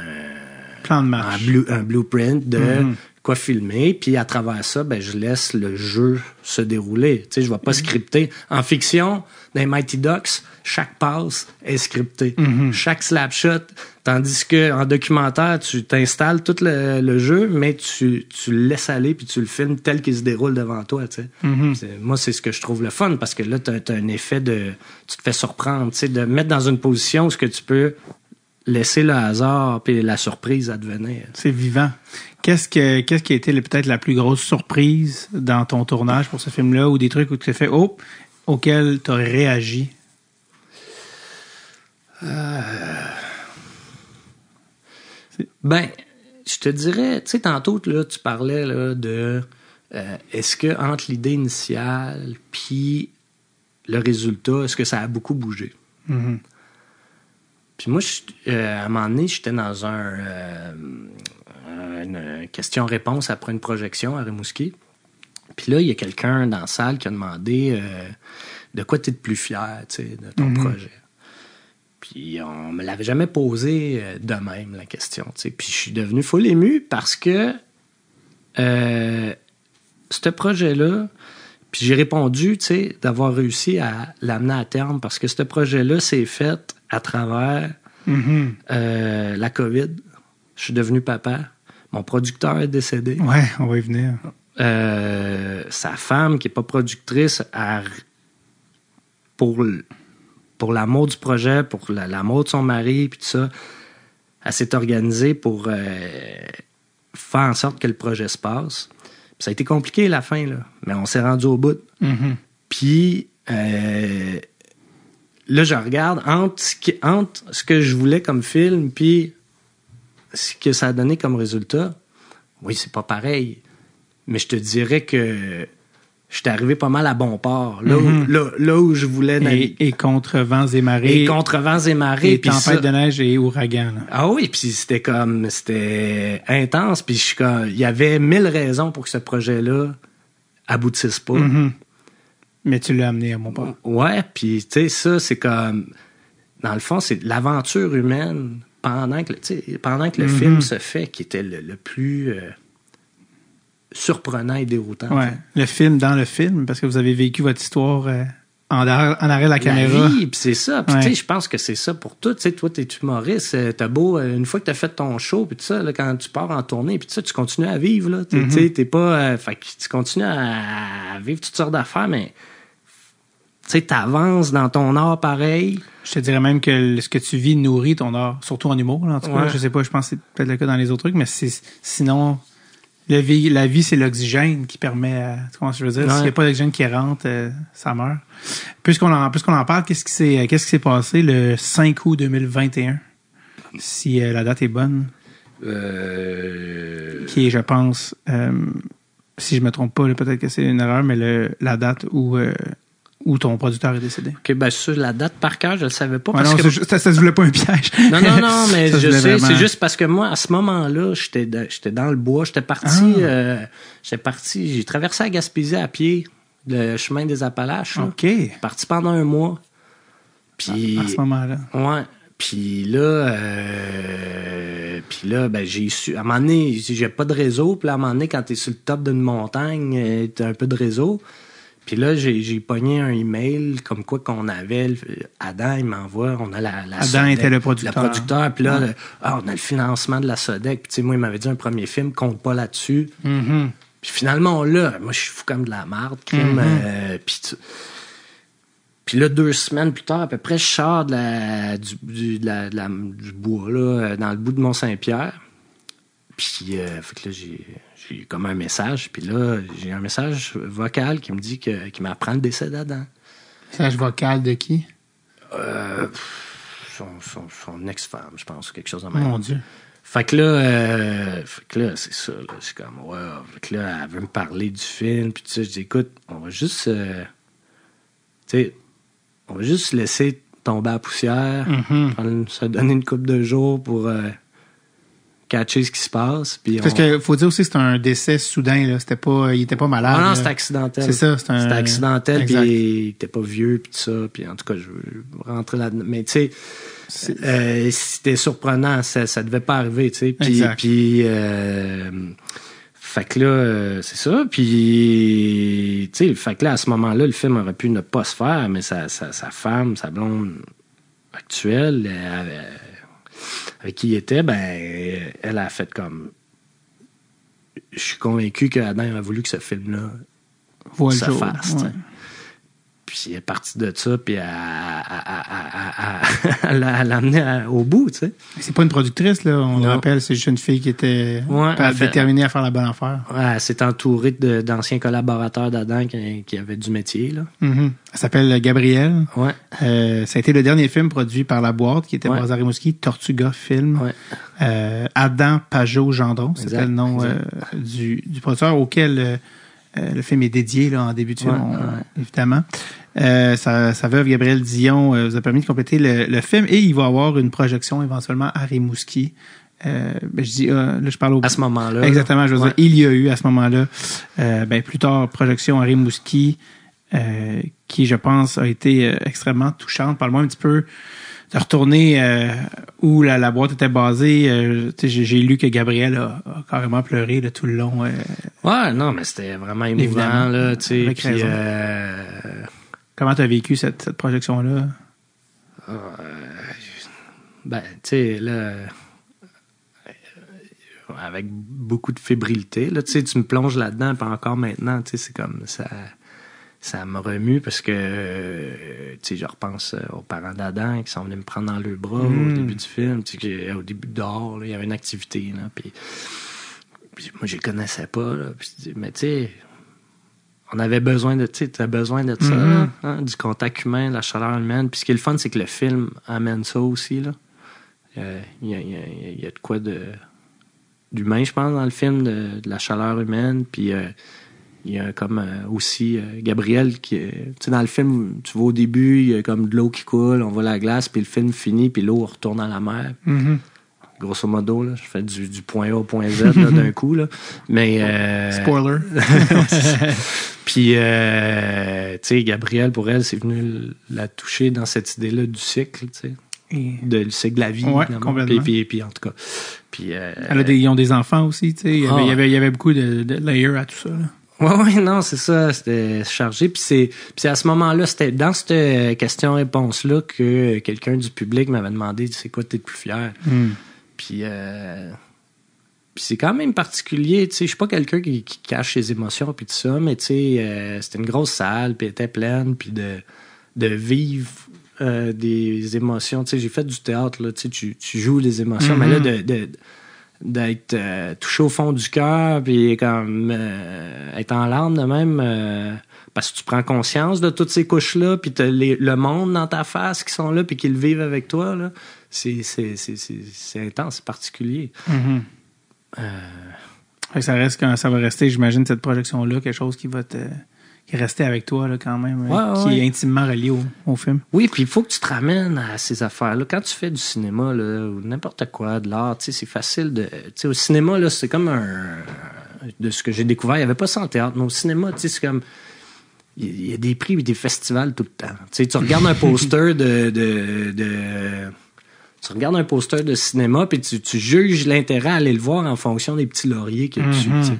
Plan de marche. un blueprint de quoi filmer, puis à travers ça, ben je laisse le jeu se dérouler. Tu sais, je vais pas scripter. En fiction, dans les Mighty Ducks, chaque passe est scripté. Chaque slapshot, tandis que en documentaire, tu t'installes tout le jeu, mais tu le laisses aller puis tu le filmes tel qu'il se déroule devant toi. Tu sais. Moi, c'est ce que je trouve le fun, parce que là, t'as un effet de... Tu te fais surprendre, tu sais, de mettre dans une position où ce que tu peux laisser le hasard puis la surprise advenir. C'est vivant. Qu'est-ce qui a été peut-être la plus grosse surprise dans ton tournage pour ce film-là, ou des trucs où tu t'es fait auxquels tu aurais réagi? Ben, je te dirais, tu sais, tantôt, là, tu parlais là, de est-ce que entre l'idée initiale puis le résultat, est-ce que ça a beaucoup bougé? Puis moi, à un moment donné, j'étais dans une question-réponse après une projection à Rimouski. Puis là, il y a quelqu'un dans la salle qui a demandé de quoi tu es le plus fier, tu sais, de ton projet. Puis on me l'avait jamais posé de même, la question, tu sais. Puis je suis devenu full ému parce que ce projet-là, puis j'ai répondu, tu sais, d'avoir réussi à l'amener à terme, parce que ce projet-là s'est fait à travers la COVID. Je suis devenu papa. Mon producteur est décédé. Ouais, on va y venir. Sa femme, qui n'est pas productrice, pour l'amour du projet, pour l'amour de son mari, puis tout ça, elle s'est organisée pour faire en sorte que le projet se passe. Puis ça a été compliqué, la fin, là, mais on s'est rendu au bout. Puis là, je regarde entre ce que je voulais comme film puis ce que ça a donné comme résultat. Oui, c'est pas pareil. Mais je te dirais que j'étais arrivé pas mal à bon port. Là où je voulais naviguer. Et contre vents et marées. Et contre vents et marées. Et tempête de neige et ouragan. Là. Ah oui, puis c'était intense. Puis il y avait 1000 raisons pour que ce projet-là aboutisse pas. Mais tu l'as amené à mon port. Ouais, puis tu sais, ça, c'est comme... Dans le fond, c'est l'aventure humaine pendant que le film se fait qui était le plus surprenant et déroutant. Ouais, le film dans le film, parce que vous avez vécu votre histoire en arrêt de la caméra. Vie, puis c'est ça. Puis tu sais, je pense que c'est ça pour tout. Tu sais, toi, t'es humoriste, t'as beau, une fois que t'as fait ton show, puis tout ça, là, quand tu pars en tournée, puis tout ça, tu continues à vivre, là. Tu sais, t'es pas... fait que tu continues à vivre toutes sortes d'affaires, mais... Tu sais, t'avances dans ton art pareil. Je te dirais même que ce que tu vis nourrit ton art, surtout en humour, là, en tout cas. Je sais pas, je pense que c'est peut-être le cas dans les autres trucs, mais sinon, la vie, c'est l'oxygène qui permet tu comprends ce que je veux dire? S'il n'y a pas d'oxygène qui rentre, ça meurt. Puisqu'on en parle, qu'est-ce qui s'est passé le 5 août 2021? Si la date est bonne. Qui est, je pense, si je me trompe pas, là, peut-être que c'est une erreur, mais la date où ton producteur est décédé. OK, ben sur la date par cœur, je le savais pas. Ouais, parce non, que... ça se voulait pas un piège. Non, mais ça, je sais, vraiment... c'est juste parce que moi, à ce moment-là, j'étais dans le bois, j'étais parti, j'ai traversé la Gaspésie à pied, le chemin des Appalaches. OK. Là. Parti pendant un mois. Puis... À ce moment-là. Ouais. Puis là, ben, j'ai su... À un moment donné, j'ai pas de réseau. Puis là, à un moment donné, quand t'es sur le top d'une montagne, t'as un peu de réseau. Puis là, j'ai pogné un email comme quoi qu'on avait... Adam, il m'envoie... On a la Adam Sodec, était le producteur. Le producteur. Puis là, on a le financement de la Sodec. Puis tu sais, moi, il m'avait dit un premier film, compte pas là-dessus. Puis finalement, là, moi, je suis fou comme de la marde, crime. Puis là, 2 semaines plus tard, à peu près, je sors du bois, là, dans le bout de Mont-Saint-Pierre. Puis, fait que là, j'ai comme un message. Puis là, j'ai un message vocal qui me dit qu'il m'apprend le décès d'Adam. Message vocal de qui? Son ex-femme, je pense, quelque chose de même. Mon Dieu. Fait que là, c'est ça. Là, c'est comme, ouais. Fait que là, elle veut me parler du film. Puis tu sais, je dis, écoute, on va juste... tu sais, on va juste laisser tomber à la poussière, se donner une couple de jours pour catcher ce qui se passe. Puis Parce que faut dire aussi que c'est un décès soudain, là. Il était pas malade. non, là. c'était accidentel. C'est ça, c'était accidentel, exact. puis il était pas vieux, puis tout ça. Puis en tout cas, je veux rentrer là-dedans. Mais tu sais, c'était surprenant. Ça devait pas arriver, tu sais. Puis fait que là, c'est ça. Puis, tu sais, fait que là, à ce moment-là, le film aurait pu ne pas se faire, mais sa femme, sa blonde actuelle, avec qui il était, ben, elle a fait comme... Je suis convaincu qu'Adam a voulu que ce film-là se fasse. Ouais. Puis elle est partie de ça, puis elle l'a amené au bout, tu sais. C'est pas une productrice, là. On le rappelle, c'est juste une fille qui était déterminée à faire la bonne affaire. Ouais, elle s'est entourée d'anciens collaborateurs d'Adam qui avaient du métier, là. Mm-hmm. Elle s'appelle Gabrielle. Ouais. Ça a été le dernier film produit par La Boîte, qui était basé à Rimouski, Tortuga Film. Ouais. Adam Pajot-Gendron, c'était le nom du producteur auquel le film est dédié là, en début de film, évidemment. Sa veuve, Gabrielle Dion, vous a permis de compléter le film et il va y avoir une projection éventuellement à Rimouski. Je dis, là, je parle à ce moment-là. Exactement, je veux dire, il y a eu à ce moment-là, plus tard, projection à Rimouski, qui, je pense, a été extrêmement touchante. Parle-moi un petit peu de retourner où la boîte était basée. J'ai lu que Gabriel a carrément pleuré là, tout le long. Ouais, non, mais c'était vraiment émouvant, là, tu sais. Puis, comment tu as vécu cette projection-là? Tu sais, là, avec beaucoup de fébrilité, là, tu sais, tu me plonges là-dedans, puis encore maintenant, tu sais, c'est comme ça me remue parce que, tu sais, je repense aux parents d'Adam qui sont venus me prendre dans leurs bras au début du film, tu sais, au début dehors, là, il y avait une activité, là, puis moi, je les connaissais pas, là, puis, mais tu sais, on avait besoin de, tu sais, t'as besoin de ça, là, hein, du contact humain, la chaleur humaine, puis ce qui est le fun, c'est que le film amène ça aussi, là. Il y a de quoi d'humain, je pense, dans le film, de la chaleur humaine, puis il y a comme aussi Gabriel qui, tu sais, dans le film, tu vois au début, il y a comme de l'eau qui coule, on voit la glace, puis le film finit, puis l'eau retourne dans la mer. Mm-hmm. Grosso modo, là, je fais du point A au point Z là, d'un coup, là. Mais spoiler. Puis, tu sais, Gabriel, pour elle, c'est venu la toucher dans cette idée-là du cycle, tu sais. Le cycle de la vie. Ouais, complètement. Puis en tout cas. Puis, ils ont des enfants aussi, tu sais. Il y avait beaucoup de layers à tout ça, là. Ouais, non, c'est ça, c'était chargé. Puis c'est à ce moment-là, c'était dans cette question-réponse-là que quelqu'un du public m'avait demandé c'est quoi t'es le plus fier. Puis c'est quand même particulier, tu sais, je suis pas quelqu'un qui cache ses émotions puis tout ça, mais tu sais, c'était une grosse salle, puis elle était pleine, puis de vivre des émotions, tu sais, j'ai fait du théâtre, là, tu sais, tu joues les émotions, mais là, d'être touché au fond du cœur, puis comme être en larmes de même, parce que tu prends conscience de toutes ces couches-là, puis t'as le monde dans ta face qui sont là, puis qui le vivent avec toi, là. C'est intense, c'est particulier. Ça va rester, j'imagine, cette projection-là, quelque chose qui va qui est resté avec toi là, quand même, qui est intimement relié au film. Oui, puis il faut que tu te ramènes à ces affaires-là. Quand tu fais du cinéma là, ou n'importe quoi, de l'art, tu sais, c'est facile de... Tu sais, au cinéma, là, c'est comme de ce que j'ai découvert, il n'y avait pas ça en théâtre, mais au cinéma, tu sais, c'est comme... Il y a des prix et des festivals tout le temps. Tu sais, tu regardes un poster tu regardes un poster de cinéma, puis tu juges l'intérêt à aller le voir en fonction des petits lauriers qu'il y a dessus, tu sais.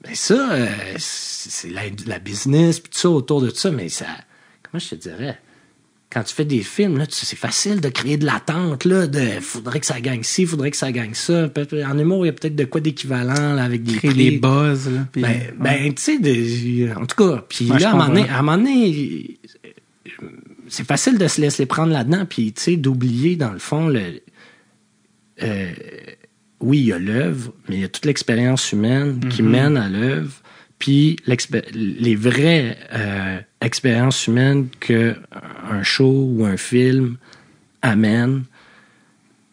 Ben ça, c'est la business, puis tout ça autour de ça, mais ça... Comment je te dirais? Quand tu fais des films, là, c'est facile de créer de l'attente, là, faudrait que ça gagne ci, faudrait que ça gagne ça. En humour, il y a peut-être de quoi d'équivalent, là, avec des créer des buzz, là. Puis, tu sais, en tout cas, puis là, à un moment donné, c'est facile de se laisser prendre là-dedans, puis, tu sais, d'oublier, dans le fond, oui, il y a l'œuvre, mais il y a toute l'expérience humaine qui mène à l'œuvre, puis les vraies expériences humaines qu'un show ou un film amène.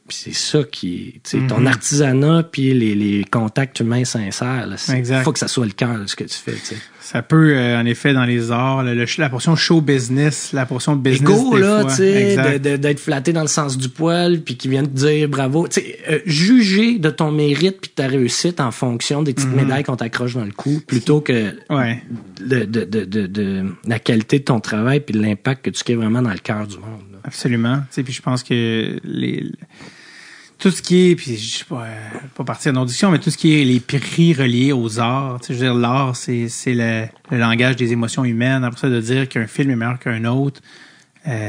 Puis c'est ça qui, tu sais, ton artisanat puis les contacts humains sincères, il faut que ça soit le cœur de ce que tu fais, tu sais. Ça peut, en effet, dans les arts, la portion show business, la portion business Ego, des là, fois. tu sais, d'être flatté dans le sens du poil, puis qui vient te dire bravo. Tu sais, juger de ton mérite puis de ta réussite en fonction des petites médailles qu'on t'accroche dans le cou, plutôt que de la qualité de ton travail puis de l'impact que tu crées vraiment dans le cœur du monde. Là. Absolument. Tu sais, puis je pense que tout ce qui est, puis je sais pas partir en audition, mais tout ce qui est les prix reliés aux arts, tu sais, je veux dire, l'art, c'est le langage des émotions humaines. Après ça, de dire qu'un film est meilleur qu'un autre,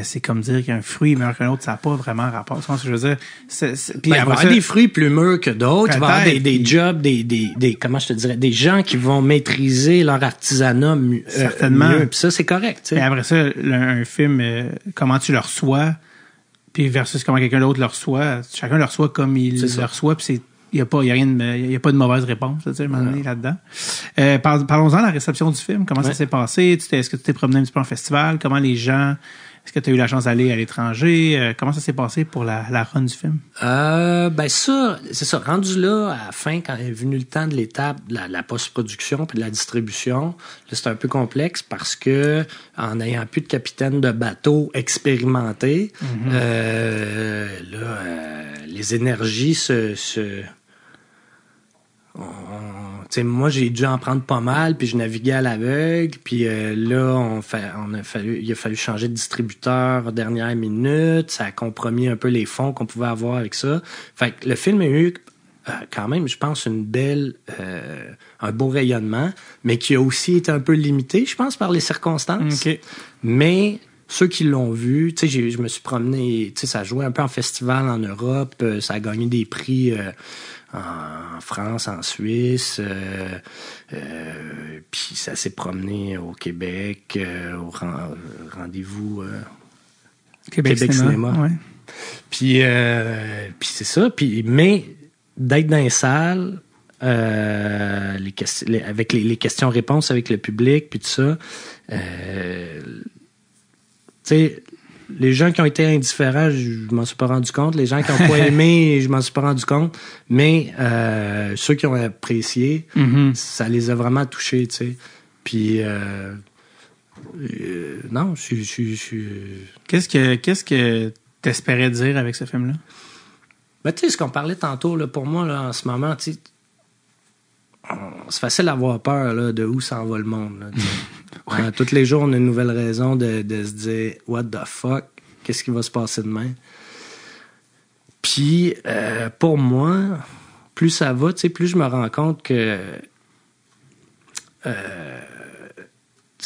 c'est comme dire qu'un fruit est meilleur qu'un autre, ça n'a pas vraiment rapport. Tu vois ce que je veux dire? Puis il va y avoir des fruits plus mûrs que d'autres. Il va y avoir des jobs, des comment je te dirais, des gens qui vont maîtriser leur artisanat certainement. mieux. Puis ça, c'est correct. Tu sais. Et après ça, un film, comment tu le reçois, puis versus comment quelqu'un d'autre le reçoit. Chacun le reçoit comme il le reçoit, puis il y a pas de mauvaise réponse, tu sais, à un moment donné, là-dedans. Parlons-en de la réception du film. Comment ça s'est passé? Est-ce que tu t'es promené un petit peu en festival? Comment les gens... Est-ce que tu as eu la chance d'aller à l'étranger? Comment ça s'est passé pour la run du film? Ben ça, c'est ça. Rendu là, à la fin, quand est venu le temps de l'étape de la post-production puis de la distribution, là, c'était un peu complexe parce que, en n'ayant plus de capitaine de bateau expérimenté, les énergies moi, j'ai dû en prendre pas mal, puis je naviguais à l'aveugle, puis là, il a fallu changer de distributeur à dernière minute, ça a compromis un peu les fonds qu'on pouvait avoir avec ça. Fait que le film a eu quand même, je pense, un beau rayonnement, mais qui a aussi été un peu limité, je pense, par les circonstances. Okay. Mais ceux qui l'ont vu, tu sais, je me suis promené, tu sais, ça jouait un peu en festival en Europe, ça a gagné des prix en France, en Suisse, puis ça s'est promené au Québec, au rendez-vous Québec Cinéma. Ouais. Puis c'est ça. Mais d'être dans les salles, avec les questions-réponses avec le public, puis tout ça, tu sais, les gens qui ont été indifférents, je m'en suis pas rendu compte. Les gens qui ont pas aimé, je m'en suis pas rendu compte. Mais ceux qui ont apprécié, ça les a vraiment touchés, tu sais. Puis non, je suis. Qu'est-ce que t'espérais dire avec ce film-là? Ben, tu sais, ce qu'on parlait tantôt, là, pour moi, là, en ce moment, tu sais, c'est facile d'avoir peur là, de où s'en va le monde. Là, tous les jours, on a une nouvelle raison de se dire « What the fuck? Qu'est-ce qui va se passer demain? » Puis, pour moi, plus ça va, plus je me rends compte que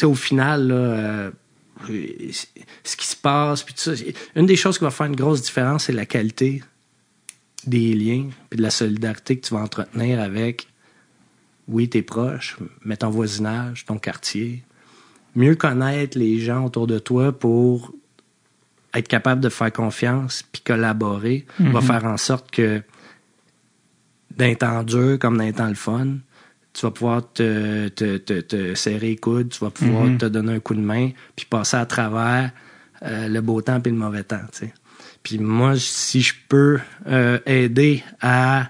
au final, là, ce qui se passe, puis tout ça, une des choses qui va faire une grosse différence, c'est la qualité des liens puis de la solidarité que tu vas entretenir avec, oui, tes proches, mais ton voisinage, ton quartier. Mieux connaître les gens autour de toi pour être capable de faire confiance puis collaborer va faire en sorte que d'un temps dur comme d'un temps le fun, tu vas pouvoir te serrer les coudes, tu vas pouvoir te donner un coup de main puis passer à travers le beau temps puis le mauvais temps, tu sais. Puis moi, si je peux aider à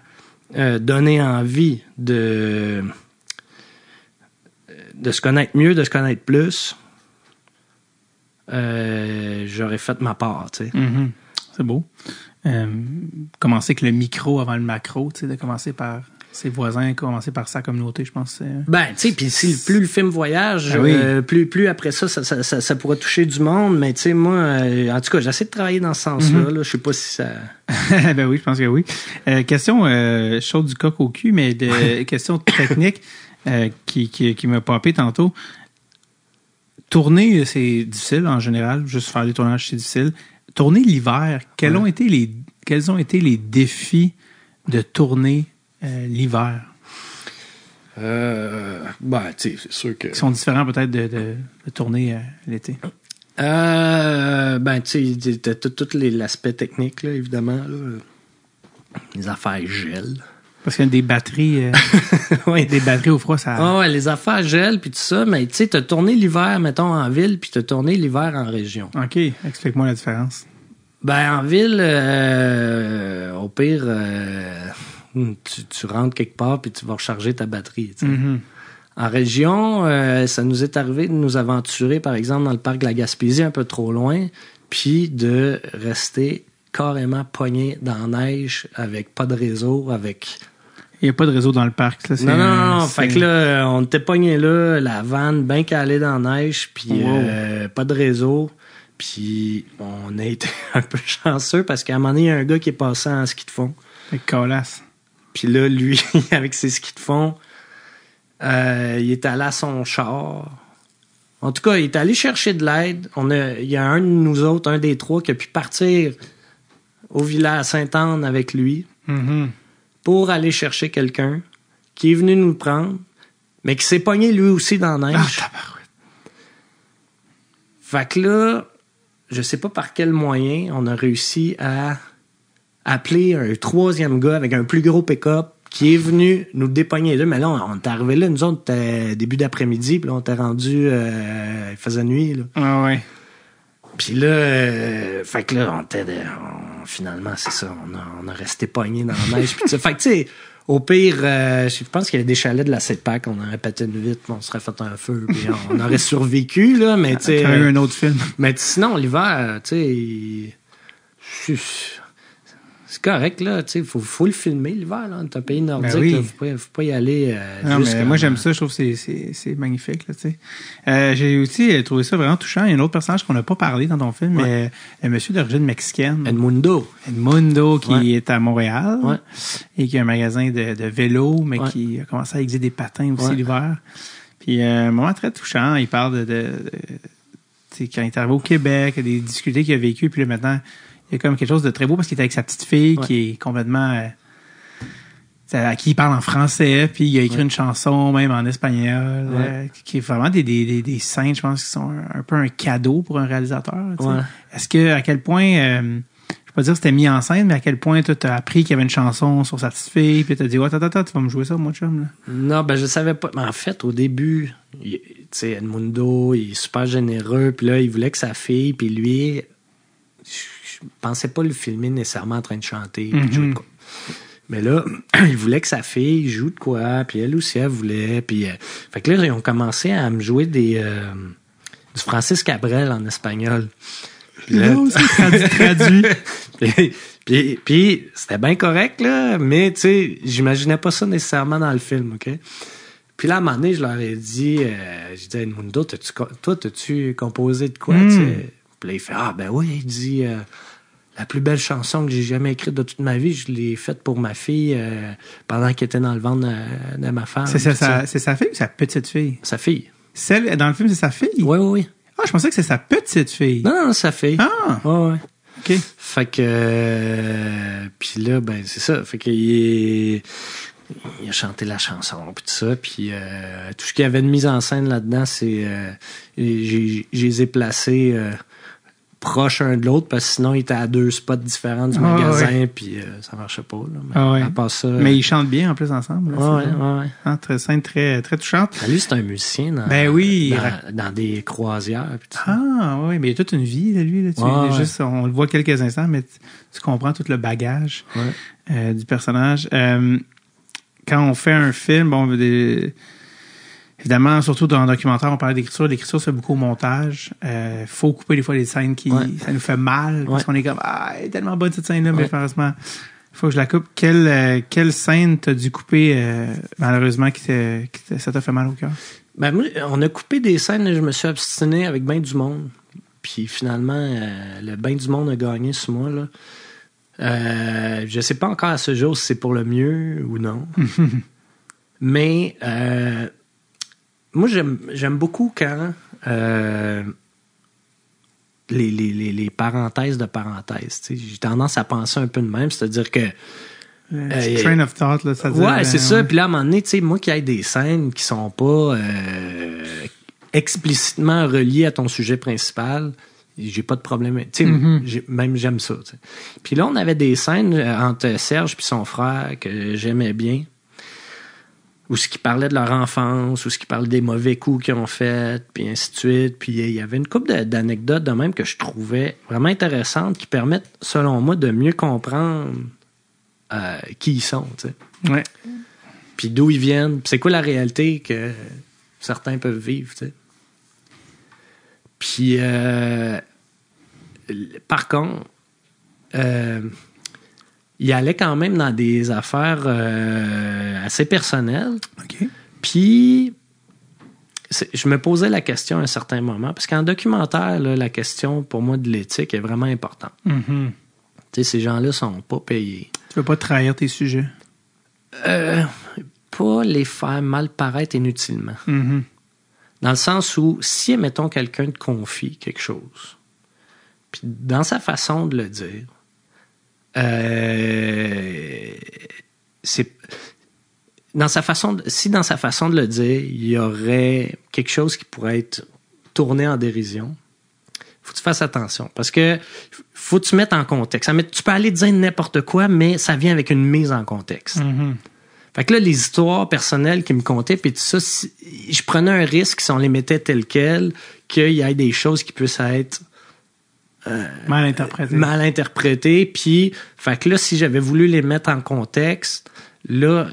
donner envie de se connaître mieux, de se connaître plus, j'aurais fait ma part, tu sais. C'est beau. Commencer avec le micro avant le macro, tu sais, de commencer par ses voisins, commencer par sa communauté, je pense. Ben, tu sais, puis plus le film voyage, plus après ça pourrait toucher du monde. Mais tu sais, moi, en tout cas, j'essaie de travailler dans ce sens-là. Là. Je sais pas si ça... Ben oui, je pense que oui. Question chaude du coq au cul, mais question technique qui m'a popé tantôt. Tourner, c'est difficile en général. Juste faire des tournages, c'est difficile. Tourner l'hiver, quels ont été les défis de tourner l'hiver? Ben, tu sais, c'est sûr que... Qui sont différents peut-être de tourner l'été. Ben, tu sais, t'as tout l'aspect technique, là, évidemment. Là. Les affaires gèlent. Parce qu'il y a des batteries, des batteries au froid, ça... Ah ouais, les affaires gèlent, puis tout ça. Mais tu sais, t'as tourné l'hiver, mettons, en ville, puis t'as tourné l'hiver en région. OK, explique-moi la différence. Ben, en ville, pire, tu rentres quelque part puis tu vas recharger ta batterie. Tu sais. En région, ça nous est arrivé de nous aventurer, par exemple, dans le parc de la Gaspésie, un peu trop loin, puis de rester carrément pogné dans la neige avec pas de réseau, avec... Il n'y a pas de réseau dans le parc. Là, Non. Fait que là, on était pogné là, la vanne bien calée dans la neige, puis pas de réseau. Puis on a été un peu chanceux parce qu'à un moment donné, il y a un gars qui est passé en ski de fond. Avec colasse. Puis là, lui, avec ses skis de fond, il est allé à son char. En tout cas, il est allé chercher de l'aide. Il y a un de nous autres, un des trois, qui a pu partir au village à Sainte-Anne avec lui pour aller chercher quelqu'un qui est venu nous prendre, mais qui s'est pogné lui aussi dans la neige. Ah, tabarouette. Fait que là, je sais pas par quel moyen, on a réussi à appeler un troisième gars avec un plus gros pick-up qui est venu nous dépogner là. Mais là, on est arrivé là, nous autres, c'était début d'après-midi, puis là, on était rendu, il faisait nuit, là. Ah ouais. Puis là, fait que là, finalement, c'est ça, on a resté pogné dans la neige. Puis fait que tu sais, au pire, je pense qu'il y avait des chalets de la CEPAC, on aurait pété une vitre, on serait fait un feu, puis on aurait survécu, là, mais tu sais... Il y a eu un autre film. Mais sinon, l'hiver, tu sais... C'est correct, là, tu sais, faut le filmer l'hiver, là. C'est un pays nordique, oui. là, faut pas y aller. Non, mais moi, j'aime ça, je trouve que c'est magnifique, là, tu sais. J'ai aussi trouvé ça vraiment touchant. Il y a un autre personnage qu'on n'a pas parlé dans ton film, mais un monsieur d'origine mexicaine. Edmundo, qui est à Montréal et qui a un magasin de vélo, mais qui a commencé à exhiber des patins aussi l'hiver. Puis, un moment très touchant, il parle de tu sais, quand il est arrivé au Québec, des difficultés qu'il a vécues, puis là, maintenant, il y a comme quelque chose de très beau parce qu'il est avec sa petite fille qui est complètement... à qui il parle en français, puis il a écrit une chanson même en espagnol, qui est vraiment des scènes, je pense, qui sont un peu un cadeau pour un réalisateur. Est-ce que, à quel point, je vais pas dire que c'était mis en scène, mais à quel point tu as appris qu'il y avait une chanson sur sa petite fille, puis tu as dit, attends, tu vas me jouer ça, moi, chum, là? Non, ben je savais pas. Mais en fait, au début, tu sais, Edmundo, il est super généreux, puis là, il voulait que sa fille, puis lui... Je pensais pas le filmer nécessairement en train de chanter. Puis de jouer de quoi. Mais là, il voulait que sa fille joue de quoi, puis elle aussi, elle voulait. Puis, fait que là, ils ont commencé à me jouer du Francis Cabrel en espagnol. Puis là, traduit. puis c'était bien correct, là, mais tu sais, j'imaginais pas ça nécessairement dans le film, OK? Puis là, à un moment donné, je leur ai dit, j'ai dit, Edmundo, toi, t'as-tu composé de quoi, tu sais? Puis là, il fait, ben oui, il dit... la plus belle chanson que j'ai jamais écrite de toute ma vie, je l'ai faite pour ma fille pendant qu'elle était dans le ventre de ma femme. C'est sa fille ou sa petite fille? Sa fille. Celle dans le film, c'est sa fille? Oui. Ah, je pensais que c'est sa petite fille. Non, sa fille. Ah! Ouais. OK. Fait que... puis là, ben c'est ça. Fait qu'il il a chanté la chanson, puis tout ça. Puis tout ce qu'il y avait de mise en scène là-dedans, c'est... je les ai placés... proche un de l'autre, parce que sinon, il était à deux spots différents du magasin, puis ça marchait pas. Là. Mais à part ça, mais ils chantent bien, en plus, ensemble. Là, ouais. Ah, scène très, très touchante. Lui, c'est un musicien dans des croisières. Puis oui, mais il y a toute une vie, là, lui. Là, juste, on le voit quelques instants, mais tu comprends tout le bagage du personnage. Quand on fait un film, évidemment, surtout dans le documentaire, on parlait d'écriture. L'écriture, c'est beaucoup au montage. Faut couper des fois les scènes ça nous fait mal. Parce qu'on est comme, elle est tellement bonne cette scène-là, mais franchement, il faut que je la coupe. Quelle scène t'as dû couper, malheureusement, ça t'a fait mal au cœur? Ben, moi, on a coupé des scènes et je me suis obstiné avec ben du monde. Puis finalement, le ben du monde a gagné sur moi, là. Je sais pas encore à ce jour si c'est pour le mieux ou non. Mais, moi, j'aime beaucoup quand les parenthèses de parenthèses. J'ai tendance à penser un peu de même, c'est-à-dire que... train of thought, là, ça dit. Ouais, c'est ça. Puis là, à un moment donné, moi qui ai des scènes qui sont pas explicitement reliées à ton sujet principal, j'ai pas de problème. Même j'aime ça. T'sais. Puis là, on avait des scènes entre Serge et son frère que j'aimais bien, ou ce qui parlait de leur enfance, ou ce qui parlait des mauvais coups qu'ils ont fait, puis ainsi de suite. Puis il y avait une couple d'anecdotes de même que je trouvais vraiment intéressantes, qui permettent, selon moi, de mieux comprendre qui ils sont, tu sais. Ouais. Puis d'où ils viennent, puis c'est quoi la réalité que certains peuvent vivre, tu sais. Puis, par contre, il allait quand même dans des affaires assez personnelles. OK. Puis, je me posais la question à un certain moment, parce qu'en documentaire, là, la question, pour moi, de l'éthique est vraiment importante. Mm-hmm. Tu sais, ces gens-là sont pas payés. Tu veux pas trahir tes sujets. Pas les faire mal paraître inutilement. Mm-hmm. Dans le sens où, si, mettons, quelqu'un te confie quelque chose, puis dans sa façon de le dire, c'est... dans sa façon de le dire, il y aurait quelque chose qui pourrait être tourné en dérision, faut que tu fasses attention. Parce que faut que tu mettes en contexte. Tu peux aller dire n'importe quoi, mais ça vient avec une mise en contexte. Mm-hmm. Fait que là, les histoires personnelles qu'ils me contaient, puis tout ça, je prenais un risque si on les mettait telles quelles, qu'il y ait des choses qui puissent être mal interprétées. Puis, fait que là, si j'avais voulu les mettre en contexte, là,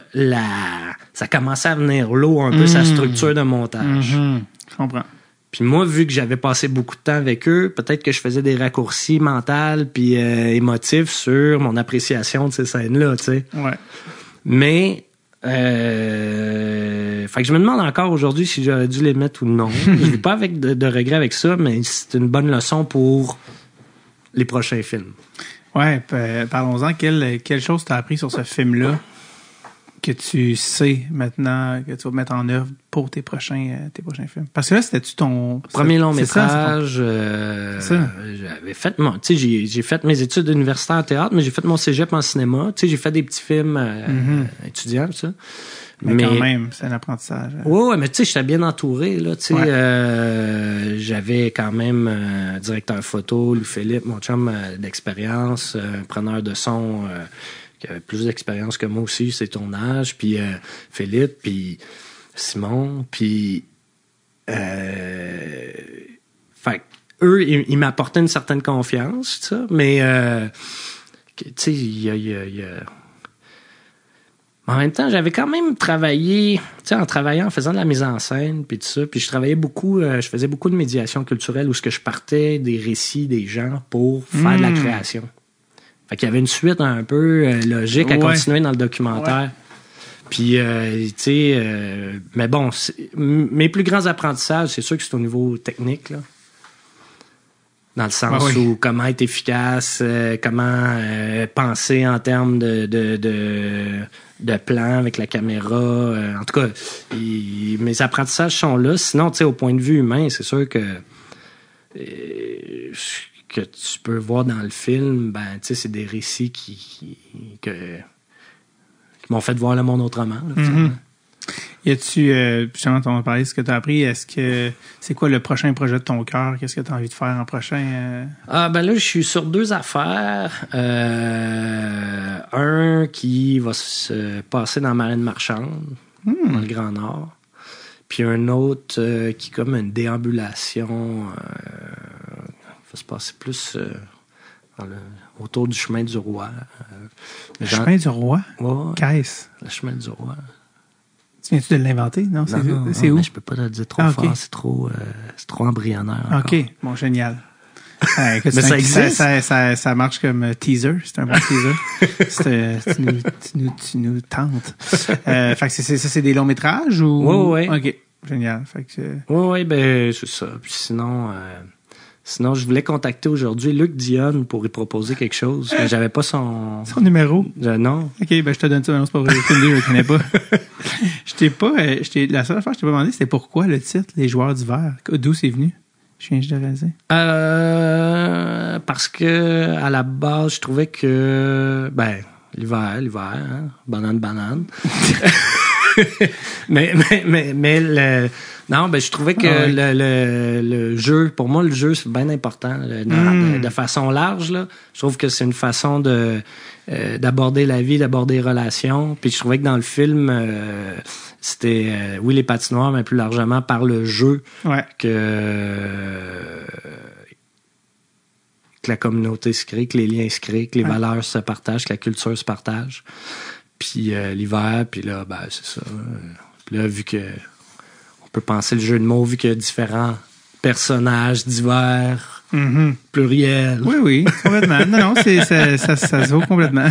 ça commençait à venir lourd un peu sa structure de montage. Mm-hmm. Je comprends. Puis moi, vu que j'avais passé beaucoup de temps avec eux, peut-être que je faisais des raccourcis mentaux puis émotifs sur mon appréciation de ces scènes-là, tu sais. Ouais. Mais fait que je me demande encore aujourd'hui si j'aurais dû les mettre ou non. Je n'ai pas avec de regret avec ça, mais c'est une bonne leçon pour les prochains films. Ouais, parlons-en. Quelle chose t'as appris sur ce film-là que tu sais maintenant que tu vas mettre en œuvre pour tes prochains films? Parce que là, c'était-tu ton... Premier long métrage, j'avais fait j'ai fait mes études universitaires en théâtre, mais j'ai fait mon cégep en cinéma. Tu sais, j'ai fait des petits films étudiants, ça. Mais quand même, c'est un apprentissage. Ouais, mais tu sais, j'étais bien entouré, là, tu sais. J'avais quand même directeur photo, Louis-Philippe, mon chum d'expérience, preneur de son qui avait plus d'expérience que moi aussi, c'est ton âge, puis Philippe, puis Simon, puis fait eux, ils m'apportaient une certaine confiance, ça, mais tu sais, il y a en même temps, j'avais quand même travaillé, tu sais, en travaillant, en faisant de la mise en scène, puis tout ça, puis je travaillais beaucoup, je faisais beaucoup de médiation culturelle où ce que je partais des récits des gens pour faire de la création. Fait qu'il y avait une suite un peu logique à continuer dans le documentaire. Ouais. Puis, tu sais, mais bon, mes plus grands apprentissages, c'est sûr que c'est au niveau technique, là. Dans le sens où comment être efficace, comment penser en termes de plan avec la caméra. En tout cas, mes apprentissages sont là. Sinon, tu sais, au point de vue humain, c'est sûr que tu peux voir dans le film, ben, tu sais, c'est des récits qui m'ont fait voir le monde autrement. Là, y a-tu, justement, on a parlé de ce que tu as appris, est-ce que c'est quoi le prochain projet de ton cœur? Qu'est-ce que tu as envie de faire en prochain? Ben là, je suis sur 2 affaires. Un qui va se passer dans la marine marchande, dans le Grand Nord. Puis un autre qui est comme une déambulation... va se passer plus autour du chemin du roi. Le chemin du roi? Ouais. Qu'est-ce? Le chemin du roi. Tu viens-tu de l'inventer? Non, c'est où? Mais je peux pas le dire trop fort, c'est trop embryonnaire encore. OK, bon, génial. Écoute, mais ça existe. Ça marche comme teaser, c'est un bon teaser. Tu nous tentes. Fait que c'est des longs métrages ou? Oui. OK, génial. Fait que oui, ben c'est ça. Puis sinon, je voulais contacter aujourd'hui Luc Dionne pour lui proposer quelque chose. Mais j'avais pas son numéro. Non. OK, ben je te donne ça. Non, c'est pas vrai. Je le connais pas. La seule affaire que je t'ai pas demandé, c'était pourquoi le titre Les Joueurs d'hiver. D'où c'est venu? Je viens juste de réaliser. Parce que à la base, je trouvais que l'hiver, hein, banane. mais je trouvais que le jeu, pour moi, le jeu, c'est bien important. De façon large, là. Je trouve que c'est une façon d'aborder la vie, d'aborder les relations. Puis je trouvais que dans le film, c'était, les patinoires, mais plus largement par le jeu que la communauté se crée, que les liens se créent, que les valeurs se partagent, que la culture se partage. Puis l'hiver, puis là, ben c'est ça. Puis là, vu que on peut penser le jeu de mots, vu qu'il y a différents personnages divers, pluriels. Oui, complètement. Non, ça se vaut complètement.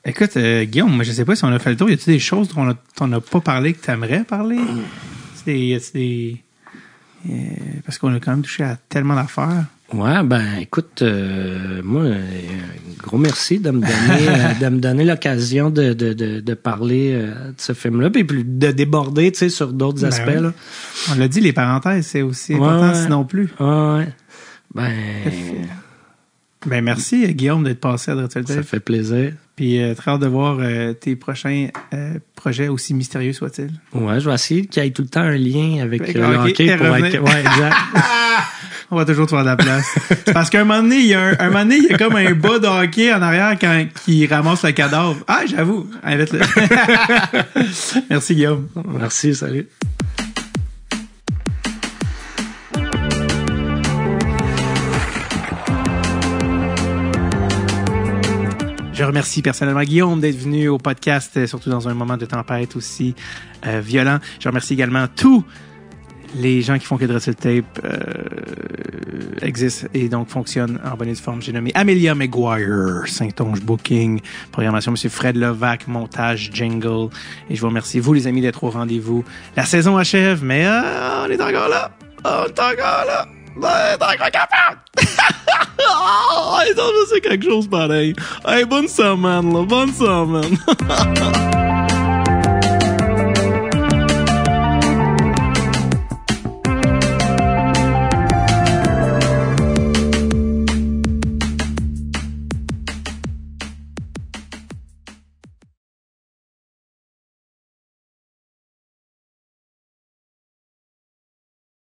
Écoute, Guillaume, moi, je sais pas si on a fait le tour. Y a-t-il des choses dont on n'a pas parlé que tu aimerais parler? Parce qu'on a quand même touché à tellement d'affaires. Ouais, ben écoute, moi, gros merci de me donner l'occasion de parler de ce film-là, puis de déborder, tu sais, sur d'autres aspects. Ouais. Là. On l'a dit, les parenthèses, c'est aussi important, sinon plus. Ouais. Ben merci, Guillaume, d'être passé à Dreadful Tape. Ça fait plaisir. Puis très hâte de voir tes prochains projets, aussi mystérieux soient-ils. Ouais, je vais essayer qu'il y ait tout le temps un lien avec le hockey hockey pour être... Ouais, exact. On va toujours te faire de la place. Parce qu'à un moment donné, il y a comme un bas de hockey en arrière quand il ramasse le cadavre. Ah, j'avoue. Invite-le. Merci, Guillaume. Merci, salut. Je remercie personnellement Guillaume d'être venu au podcast, surtout dans un moment de tempête aussi violent. Je remercie également tous les gens qui font que Dreadful Tape existe et donc fonctionne en bonne et due forme. J'ai nommé Amelia Maguire, Saint-Onge Booking, programmation M. Fred Levac, montage, jingle. Et je vous remercie, vous les amis, d'être au rendez-vous. La saison achève, mais on est encore là. On est encore là. On est encore capable. Je sais quelque chose pareil. Hey, bonne semaine, là. Bonne semaine.